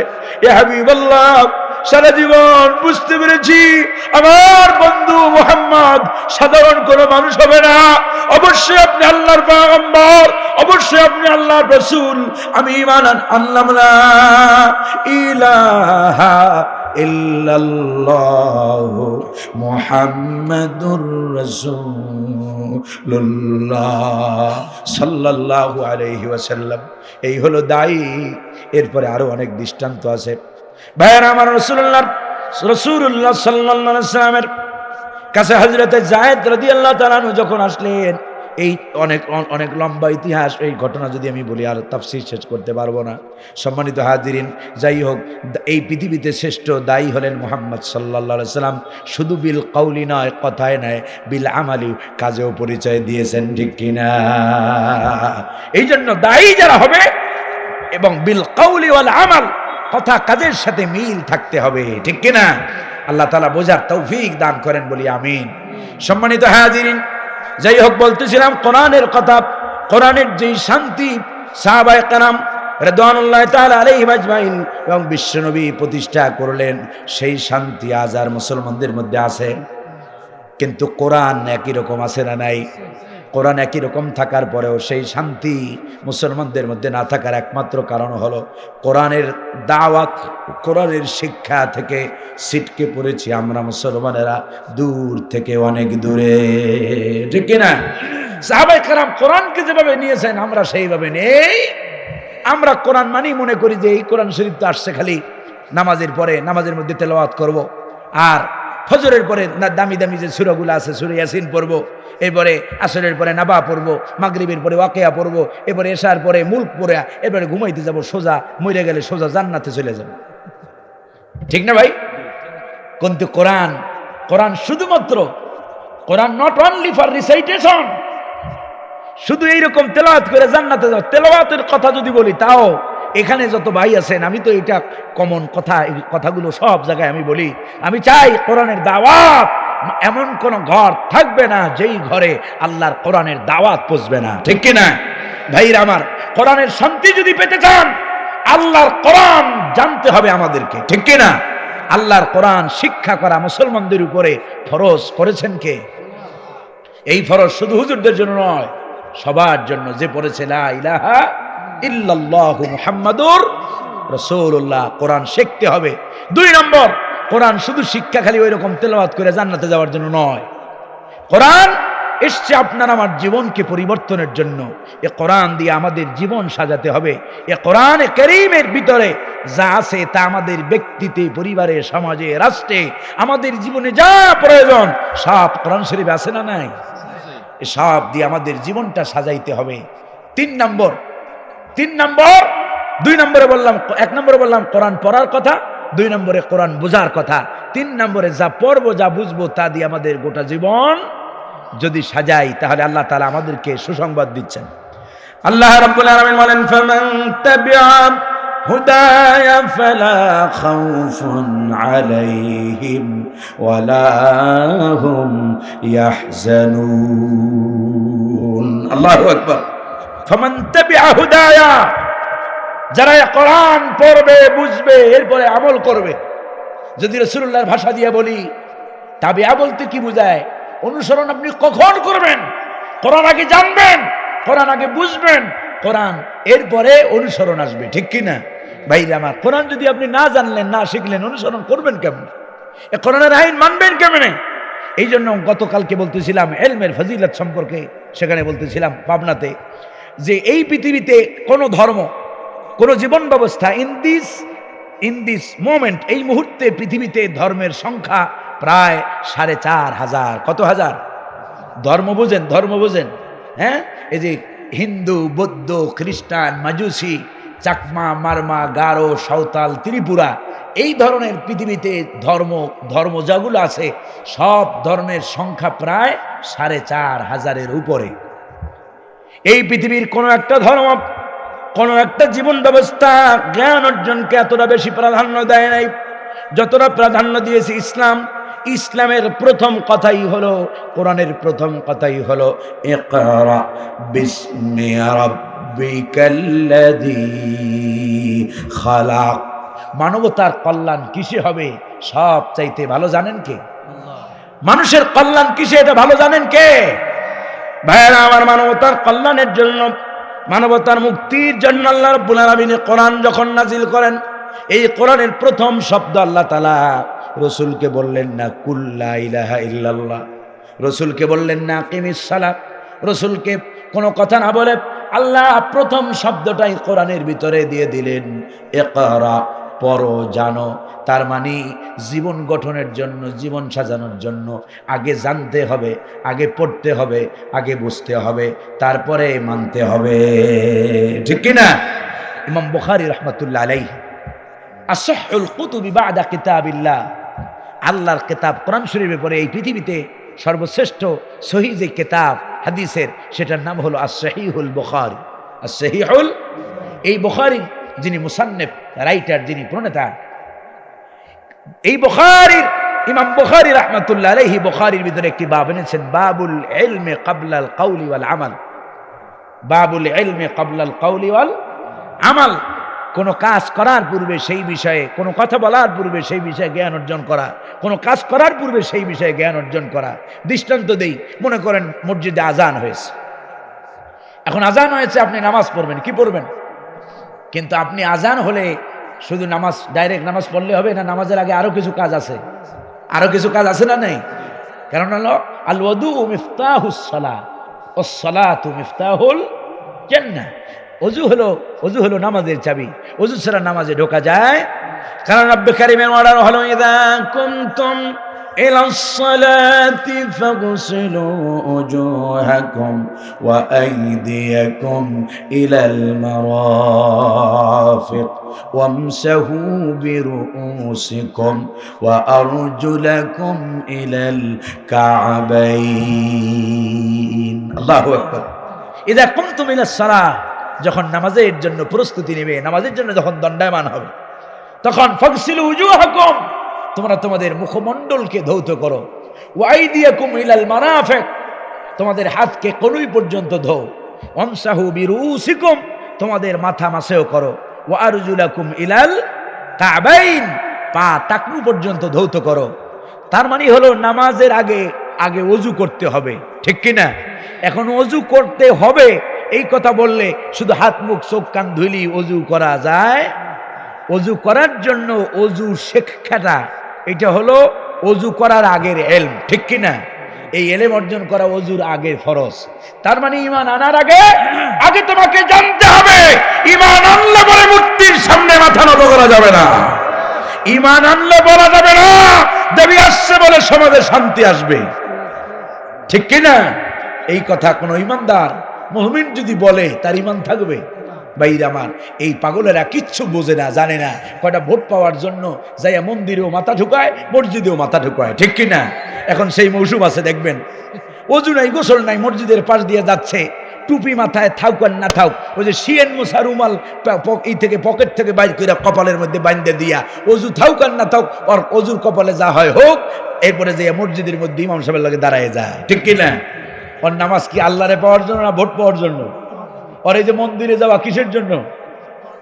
ইয়া হাবিবাল্লাহ, সারা জীবন বুঝতে পেরেছি আমার বন্ধু মুহাম্মদ সাধারণ কোনো মানুষ হবে না, অবশ্যই আপনি আল্লাহর পয়গম্বর, অবশ্যই আপনি আল্লাহর রাসূল। আমি ঈমান আনলাম লা ইলাহা ইল্লাল্লাহু মুহাম্মাদুর রাসূলুল্লাহ সাল্লাল্লাহু আলাইহি ওয়াসাল্লাম। এই হলো দায়ী। এরপরে আরো অনেক দৃষ্টান্ত আছে। ভাইয়েরা আমার, রাসূলুল্লাহ সাল্লাল্লাহু আলাইহি ওয়াসাল্লামের কাছে হযরতে যায়েদ রাদিয়াল্লাহু তাআলা আনহু যখন আসলেন, এই অনেক লম্বা ইতিহাস, এই ঘটনা যদি আমি বলি আর তাফসীর শেষ করতে পারবো না। সম্মানিত হাজিরিন, যাই হোক, এই পৃথিবীতে শ্রেষ্ঠ দায়ী হলেন মুহাম্মদ সাল্লাল্লাহু আলাইহি ওয়াসাল্লাম। শুধু বিল কাউলি নয়, কথায় নয়, বিল আমালি, কাজেও পরিচয় দিয়েছেন, ঠিক কিনা? এই জন্য দায়ী যারা হবে, এবং বিল কাউলি ওয়াল আমাল, কথা কাজের সাথে মিল থাকতে হবে, ঠিক কিনা? আল্লাহ তাআলা বোঝার তৌফিক দান করেন, বলি আমিন। সম্মানিত হাজিরিন, যাই হোক, বলতেছিলাম কোরআনের কথা। কোরআনের যেই শান্তি সাহাবায়ে কেরাম রিদওয়ানুল্লাহি তাআলা আলাইহিম আজমাইন এবং বিশ্বনবী প্রতিষ্ঠা করলেন, সেই শান্তি আজ আর মুসলমানদের মধ্যে আছে। কিন্তু কোরআন একই রকম আছে না নাই? কোরআন একই রকম থাকার পরেও সেই শান্তি মুসলমানদের মধ্যে না থাকার একমাত্র কারণ হলো কোরআনের দাওয়াত, কোরআনের শিক্ষা থেকে ছিটকে পড়েছি আমরা মুসলমানেরা, দূর থেকে অনেক দূরে, ঠিক কিনা? সাহাবায়ে কেরাম কোরআনকে যেভাবে নিয়েছেন আমরা সেইভাবে নেই। আমরা কোরআন মানি মনে করি যে এই কোরআন শরীফ তো আসছে খালি নামাজের পরে, নামাজের মধ্যে তেলাওয়াত করব, আর ফজরের পরে দামি দামি যে সূরাগুলো আছে, সূরা ইয়াসিন পড়বো, এরপরে আসরের পরে নাবা পড়বো, মাগরিবের পরে ওয়াকিয়া পড়বো, এরপরে এশার পরে মুলক পড়ে, এরপরে ঘুমাইতে যাব, সোজা মরে গেলে সোজা জান্নাতে চলে যাব, ঠিক না ভাই? কিন্তু কোরআন শুধুমাত্র, কোরআন নট অনলি ফর রিসাইটেশন, শুধু এইরকম তেলাওয়াত করে জান্নাতে যাও। তেলাওয়াতের কথা যদি বলি, তাও এখানে যত ভাই আছেন, আমি তো এটা কমন কথা, এই কথাগুলো সব জায়গায় আমি বলি। আমি চাই কোরআনের দাওয়াত, এমন কোন ঘর থাকবে না যেই ঘরে আল্লাহর কোরআনের দাওয়াত পৌঁছবে না, ঠিক কিনা ভাইরা আমার? কোরআনের শান্তি যদি পেতে চান, আল্লাহর কোরআন জানতে হবে আমাদেরকে, ঠিক কিনা? আল্লাহর কোরআন শিক্ষা করা মুসলমানদের উপরে ফরজ করেছেন কে? এই ফরজ শুধু হুজুরদের জন্য নয়, সবার জন্য। যে পড়েছে লা ইলাহা ইল্লাল্লাহু মুহাম্মাদুর রাসূলুল্লাহ, কোরআন শিখতে হবে। 2 নম্বর, কোরআন শুধু শিক্ষা খালি ওই রকম তেলাওয়াত করে জান্নাতে যাওয়ার জন্য নয়। কোরআন এসছে আপনার আমার জীবনকে পরিবর্তনের জন্য। এ কোরআন দিয়ে আমাদের জীবন সাজাতে হবে। এ কোরআনে কারীমের ভিতরে যা আছে তা আমাদের ব্যক্তিতে, পরিবারে, সমাজে, রাষ্ট্রে, আমাদের জীবনে যা প্রয়োজন সব কোরআন শরীফে আছে না নাই? সব দিয়ে আমাদের জীবনটা সাজাইতে হবে। 2 নম্বরে বললাম, 1 নম্বরে বললাম কোরআন পড়ার কথা, 2 নম্বরে কোরআন বোঝার কথা, 3 নম্বরে যা পড়বো, যা বুঝবো তা দিয়ে আমাদের গোটা জীবন যদি সাজাই, তাহলে আল্লাহ তাআলা আমাদেরকে সুসংবাদ দিচ্ছেন। আল্লাহ রাব্বুল আলামিন বলেন, ফামান তাবিআ হুদায়া ফালা খাউফুন আলাইহিম ওয়ালা হুম ইয়াহজানুন। আল্লাহু আকবার। ফামান তাবিআ হুদায়া, যারা কোরআন পড়বে, বুঝবে, এরপরে আমল করবে। যদি রাসূলুল্লাহর ভাষা দিয়ে বলি, তাবিআ বলতে কি বোঝায়? অনুসরণ আপনি কখন করবেন? কোরআন আগে জানবেন, কোরআন আগে বুঝবেন, কোরআন এরপরে অনুসরণ আসবে, ঠিক কিনা ভাইরা আমার? কোরআন যদি আপনি না জানলেন, না শিখলেন, অনুসরণ করবেন কেমন? এ কোরআনের আইন মানবেন কেমনে? এই জন্য গতকালকে বলতেছিলাম ইলমের ফজিলত সম্পর্কে, সেখানে বলতেছিলাম পাবনাতে, যে এই পৃথিবীতে কোনো ধর্ম, কোনো জীবন ব্যবস্থা, ইন দিস মোমেন্ট, এই মুহূর্তে পৃথিবীতে ধর্মের সংখ্যা প্রায় 4,500। কত হাজার? ধর্ম বোঝেন? হ্যাঁ, এই যে হিন্দু, বৌদ্ধ, খ্রিস্টান, মাজুসি, চাকমা, মারমা, গারো, সাঁওতাল, ত্রিপুরা, এই ধরনের পৃথিবীতে ধর্ম যেগুলো আছে, সব ধর্মের সংখ্যা প্রায় 4,500-এর উপরে। এই পৃথিবীর কোনো একটা ধর্ম, কোনো একটা জীবন ব্যবস্থা জ্ঞান অর্জনকে এতটা বেশি প্রাধান্য দেয় নাই যতটা প্রাধান্য দিয়েছে ইসলাম। ইসলামের প্রথম কথাই হলো, কোরআনের প্রথম কথাই হলো ইকরা বিসমি রাব্বিকাল্লাযী খালাক। মানবতার কল্যাণ কিসে হবে সব চাইতে ভালো জানেন কে? মানুষের কল্যাণ কিসে এটা ভালো জানেন কে? ভাইয়েরা আমার, মানবতার কল্যাণের জন্য, মানবতার মুক্তির জন্য আল্লাহ রাব্বুল আলামিন কোরআন যখন নাজিল করেন, এই কোরআনের প্রথম শব্দ আল্লাহ তাআলা রসুলকে বললেন না কুল লা ইলাহা ইল্লাল্লাহ, রসুলকে বললেন না আকিমিস সালাত, রসুলকে কোনো কথা না বলে আল্লাহ প্রথম শব্দটাই কোরআনের ভিতরে দিয়ে দিলেন ইকরা, পড়ো জানো। তার মানে জীবন গঠনের জন্য, জীবন সাজানোর জন্য আগে জানতে হবে, আগে পড়তে হবে, আগে বুঝতে হবে, তারপরে মানতে হবে, ঠিক কিনা? ইমাম বুখারী রাহমাতুল্লাহ আলাইহি আসহহুল কুতুবি বা'দা কিতাবিল্লাহ, আল্লাহর কিতাব কোরআন শরীফের পরে এই পৃথিবীতে সর্বশ্রেষ্ঠ সহিহ যে কিতাব হাদিসের, সেটার নাম হলো as-সহিহুল বুখারী। as-সহিহুল, এই বুখারী যিনি মুসান্নিফ, রাইটার, যিনি প্রণেতা, এই বুখারীর, ইমাম বুখারী রাহমাতুল্লাহ আলাইহি বুখারীর ভিতরে একটি বাব এনেছেন, বাবুল ইলমি ক্বাবলাল কাউলি ওয়াল আমাল। বাবুল ইলমি ক্বাবলাল কাউলি ওয়াল আমাল, কোন কাজ করার পূর্বে সেই বিষয়ে, কোন কথা বলার পূর্বে সেই বিষয়ে জ্ঞান অর্জন করা, কোন কাজ করার পূর্বে সেই বিষয়ে জ্ঞান অর্জন করা। দৃষ্টান্ত দেই, মনে করেন মসজিদে আজান হয়েছে, এখন আজান হয়েছে, আপনি নামাজ পড়বেন, কি পড়বেন? কিন্তু আপনি আজান হলে শুধু নামাজ, ডাইরেক্ট নামাজ পড়লে হবে না? নামাজের আগে আরো কিছু কাজ আছে, আরো কিছু কাজ আছে না নেই? কারণ হলো আল ওযু মিফতাহুস সালাত ওয়াস সালাতু মিফতাহুল জান্নাহ। অজু হলো নামাজের চাবি, অজু ছাড়া নামাজে ঢোকা যায়? কারণ রব্বে কারীমের অর্ডার হলো ইযা কুনতুম ইলাস সালাতি ফাগসিলু উজুহাকুম ওয়া আইদিয়াকুম ইলাল মারাফিক ওয়ামসাহু বিরুউসিকুম ওয়া আরজুলাকুম ইলাল কা'বাইন। আল্লাহু আকবার। ইযা কুনতুম ইলাস সালাহ, যখন নামাজের জন্য প্রস্তুতি নেবে, নামাজের জন্য যখন দণ্ডায়মান হবে, তখন ফাগসিলু উজুহাকুম, তোমরা তোমাদের মুখমণ্ডলকে ধৌত করো, ওয়া আইদিয়াকুম ইলাল মারাফিক, তোমাদের হাতকে কনুই পর্যন্ত ধোও, ওয়ামসাহু বিরুউসিকুম, তোমাদের মাথা মাসেও করো, ওয়া আরজুলাকুম ইলাল কা'বাইন, পা টাকনু পর্যন্ত ধৌত করো। তার মানে হলো নামাজের আগে আগে ওযু করতে হবে, ঠিক কিনা? এখন ওযু করতে হবে এই কথা বললে শুধু হাত মুখ চোখ কান ধুইলি ওযু করা যায়? ওযু করার জন্য ওযু শিক্ষাটা, এটা হলো ওযু করার আগের ইলম, ঠিক কিনা? এই ইলম অর্জন করা ওযুর আগের ফরজ। তার মানে ঈমান আনার আগে তোমাকে জানতে হবে, ঈমান আনলে বলে মূর্তির সামনে মাথা নত করা যাবে না। ঈমান আনলে বলা যাবে না দেবী আসছে বলে সমাজে শান্তি আসবে, ঠিক কিনা? এই কথা কোনো ঈমানদার মুমিন যদি বলে তার ঈমান থাকবে? ভাইরা আমার, এই পাগলেরা কিচ্ছু বোঝে না, জানে না। কয়টা ভোট পাওয়ার জন্য যাইয়া মন্দিরেও মাথা ঢুকায়, মসজিদেও মাথা ঢুকায়, ঠিক কিনা? এখন সেই মৌসুম আছে, দেখবেন ওযু নাই, গোসল নাই, মসজিদের পাশ দিয়ে যাচ্ছে, টুপি মাথায় থাক আর না থাক, ওই যে শিয়েন মুসা রুমাল এই থেকে পকেট থেকে বাইর করে কপালের মধ্যে বাঁধতে দিয়া, ওযু থাক আর না থাক, আর ওযুর কপালে যা হয় হোক, এরপরে যাইয়া মসজিদের মধ্যে ইমাম সাহেবের লগে দাঁড়ায় যায়, ঠিক কিনা? ওর নামাজ কি আল্লাহরে পাওয়ার জন্য না ভোট পাওয়ার জন্য? আর এই যে মন্দিরে যাওয়া কিসের জন্য?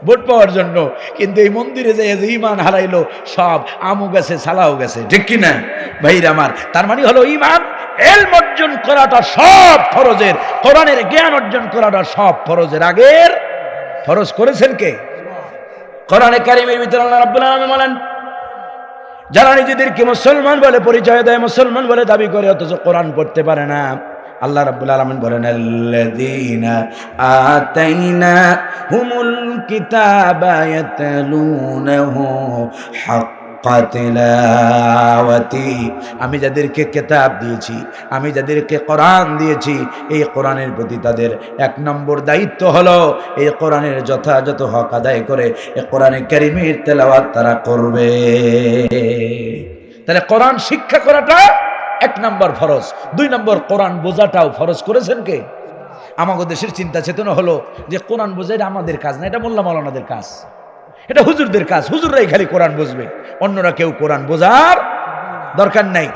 ভোট পাওয়ার জন্য। কিন্তু এই মন্দিরে যাই যে ঈমান হারাইলো, সব আমও গেছে, সালাও গেছে, ঠিক কিনা ভাইরা আমার? তার মানে হলো ঈমান, ইলম অর্জন করাটা সব ফরজের, কোরআনের জ্ঞান অর্জন করাটা সব ফরজের আগের। ফরজ করেছেন কে? কোরআনে কারীমের ভিতরে আল্লাহ রাব্বুল আলামিন বলেন, যারা নিজেদেরকে মুসলমান বলে পরিচয় দেয়, মুসলমান বলে দাবি করে, অথচ কোরআন পড়তে পারে না, আল্লাহ রাব্বুল আলামিন বলেন আল্লাযীনা আতাইনাহুমুল কিতাবা ইয়াতলুনাহু হাক্কা তিলাওয়াতি, আমি যাদেরকে কিতাব দিয়েছি, আমি যাদেরকে কোরআন দিয়েছি, এই কোরআনের প্রতি তাদের এক নম্বর দায়িত্ব হলো এই কোরআনের যথাযথ হক আদায় করে এই কোরআনে কারীমের তেলাওয়াত তারা করবে। তাহলে কোরআন শিক্ষা করাটা এক নম্বর ফরজ। দুই নম্বর, কোরআন বোঝাটাও ফরজ করেছেন কে? আমাদের দেশের চিন্তা চেতনা হলো যে কোরআন বোঝা এটা আমাদের কাজ না, এটা মোল্লা মাওলানাদের কাজ, এটা হুজুরদের কাজ, হুজুররাই খালি কোরআন বুঝবে, অন্যরা কেউ কোরআন বোঝার দরকার নাই।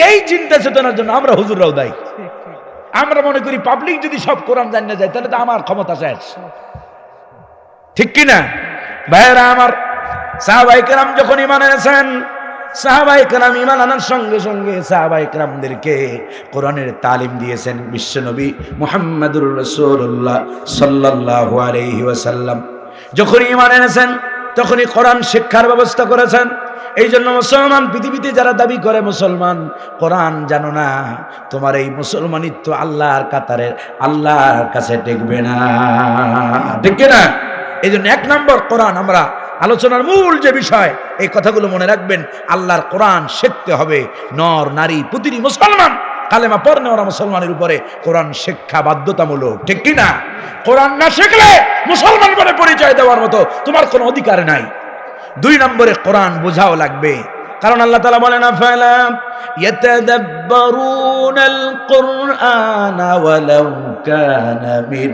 এই চিন্তা চেতনার জন্য আমরা হুজুররাও দায়ী। আমরা মনে করি পাবলিক যদি সব কোরআন জানিয়ে যায় তাহলে তো আমার ক্ষমতা শেষ, ঠিক কিনা ভাইয়েরা আমার? সাহাবায়ে কেরাম যখন ঈমান এনেছেন, সাহাবায়ে কেরাম ঈমান আনার সঙ্গে সঙ্গে সাহাবায়ে কেরামদেরকে কোরআনের তালিম দিয়েছেন বিশ্বনবী মুহাম্মদুর রাসূলুল্লাহ সাল্লাল্লাহু আলাইহি ওয়াসাল্লাম। যখন ঈমান এনেছেন তখনই কোরআন শিক্ষার ব্যবস্থা করেছেন। এই জন্য মুসলমান পৃথিবীতে যারা দাবি করে মুসলমান, কোরআন জানো না, তোমার এই মুসলমানিত্ব আল্লাহর কাতারে আল্লাহর কাছে টেকবে না, ঠিক কিনা? এই জন্য 1 নম্বর কোরআন। আমরা আলোচনার মূল যে বিষয়, এই কথাগুলো মনে রাখবেন। আল্লাহর কোরআন শিখতে হবে। নর নারী প্রতিটি মুসলমান কালেমা পড়নে ওরা মুসলমানের উপরে কোরআন শিক্ষা বাধ্যতামূলক, ঠিক কিনা? কোরআন না শিখলে মুসলমান বলে পরিচয় দেওয়ার মতো তোমার কোনো অধিকার নাই। 2 নম্বরে কোরআন বোঝাও লাগবে, কারণ আল্লাহ তাআলা বলেন আফালা ইয়াতাদাব্বারুনাল কুরআনা ওয়ালাউ কানা মিন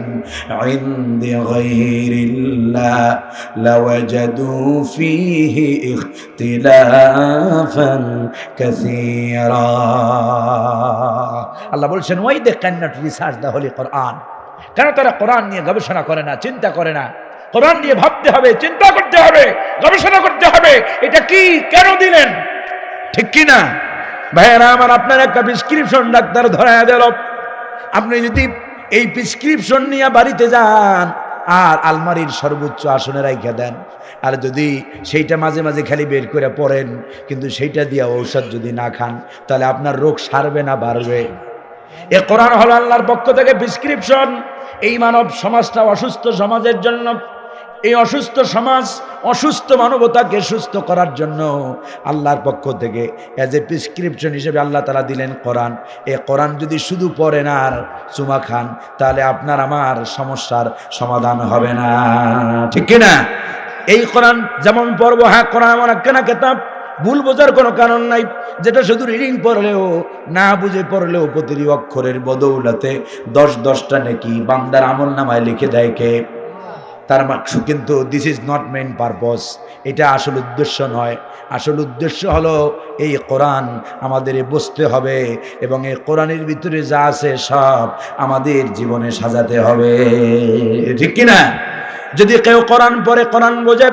ইনদি গায়রিল্লাহ লাওয়াজাদু ফীহি ইখতিলাফান কাসীরা। আল্লাহ বলছেন why they can not research the holy Quran. কেন তারা কোরআন নিয়ে গবেষণা করে না, চিন্তা করে না? কোরআন নিয়ে ভাবতে হবে, চিন্তা করতে হবে, গবেষণা করতে হবে। এটা কি, কেন দিলেন, ঠিক কি না ভাইয়েরা আমার? আপনার একটা প্রেসক্রিপশন ডাক্তার ধরায়া দিল, আপনি যদি এই প্রেসক্রিপশন নিয়ে বাড়িতে যান আর আলমারির সর্বোচ্চ আসনে রাইখা দেন, আর যদি সেইটা মাঝে মাঝে খালি বের করে পড়েন, কিন্তু সেইটা দিয়ে ঔষধ যদি না খান, তাহলে আপনার রোগ সারবে না বাড়বে? এ কোরআন হলো আল্লাহর পক্ষ থেকে প্রেসক্রিপশন। এই মানব সমাজটা অসুস্থ সমাজের জন্য, এই অসুস্থ সমাজ, অসুস্থ মানবতাকে সুস্থ করার জন্য আল্লাহর পক্ষ থেকে এজ এ প্রেসক্রিপশন হিসেবে আল্লাহ তাআলা দিলেন কোরআন। এই কোরআন যদি শুধু পড়েন আর চুমা খান, তাহলে আপনার আমার সমস্যার সমাধান হবে না, ঠিক কিনা? এই কোরআন যেমন পড়বো, হ্যাঁ কোরআন এমন একখানা কিতাব, ভুল বোঝার কোনো কারণ নাই, যেটা শুধু রিডিং পড়লেও না বুঝে পড়লেও প্রতিটি অক্ষরের বদৌলতে 10-10টা নেকি বান্দার আমল নামায় লিখে দেয় কে? তার মাকসুদ। কিন্তু this is not main purpose, এটা আসল উদ্দেশ্য নয়। আসল উদ্দেশ্য হলো এই কোরআন আমাদের বুঝতে হবে এবং এই কোরআনের ভিতরে যা আছে সব আমাদের জীবনে সাজাতে হবে, ঠিক কিনা? যদি কেউ কোরআন পড়ে, কোরআন বোঝে,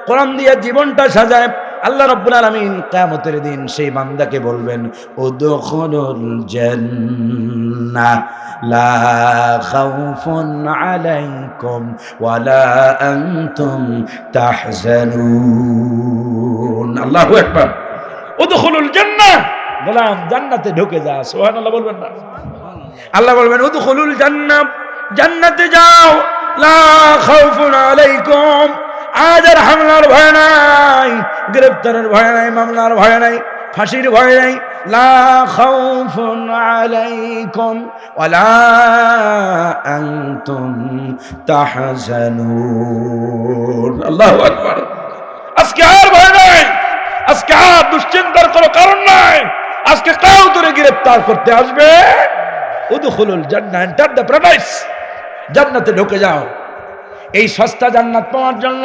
কোরআন দিয়ে জীবনটা সাজায়, আল্লাহ রাব্বুল আলামিন কিয়ামতের দিন সেই বান্দাকে বলবেন উদখুলুল জান্নাহ লা খাউফুন আলাইকুম ওয়ালা আনতুম তাহজানুন। আল্লাহু আকবার। উদখুলুল জান্নাহ, গোলাম জান্নাতে ঢুকে যা। সুবহানাল্লাহ বলবেন না? আল্লাহ বলবেন উদখুলুল জান্নাহ, জান্নাতে যাও, লা খাউফুন আলাইকুম, আজ আর হামলার ভয় নাই, গ্রেফতারের ভয় নাই, মামলার ভয় নাই, ফাঁসির ভয় নাই। লা খাউফুন আলাইকুম ওয়ালা আনতুম তাহজানুন। আল্লাহু আকবার। আজকে আর ভয় নাই, আজকে আর দুশ্চিন্তার কোনো কারণ নাই। আজকে কাউ তোরে গ্রেফতার করতে আসবে? উদখুলুল জান্নাহ, এন্টার দ্য প্যারাডাইস, জান্নাতে ঢুকে যাও। এই সস্তা জান্নাত পাওয়ার জন্য,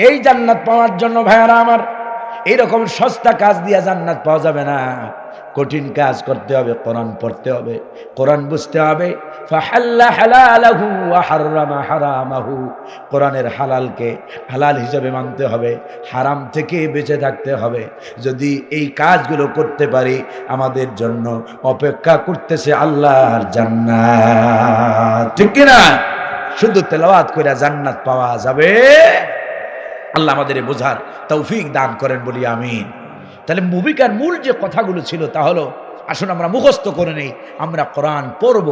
এই জান্নাত পাওয়ার জন্য ভাইয়ারা আমার, এইরকম সস্তা কাজ দিয়া জান্নাত পাওয়া যাবে না। কঠিন কাজ করতে হবে, কোরআন পড়তে হবে, কোরআন বুঝতে হবে। ফাহাল্লা হালালাহু ওয়া হাররামা হারামাহু, কোরআনের হালালকে হালাল হিসেবে মানতে হবে, হারাম থেকে বেঁচে থাকতে হবে। যদি এই কাজগুলো করতে পারি, আমাদের জন্য অপেক্ষা করতেছে আল্লাহর জান্নাত, ঠিক কিনা? শুধু তেলাওয়াত করে জান্নাত পাওয়া যাবে? আল্লাহ আমাদের বোঝার তৌফিক দান করেন, বলি আমিন। তাহলে ভূমিকার মূল যে কথাগুলো ছিল তা হলো, আসুন আমরা মুখস্থ করে নেই, আমরা কোরআন পড়ব,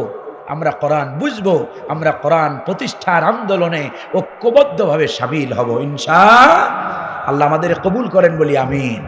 আমরা কোরআন বুঝবো, আমরা কোরআন প্রতিষ্ঠার আন্দোলনে ঐক্যবদ্ধভাবে শামিল হব ইনশাআল্লাহ। আল্লাহ আমাদের কবুল করেন, বলি আমিন।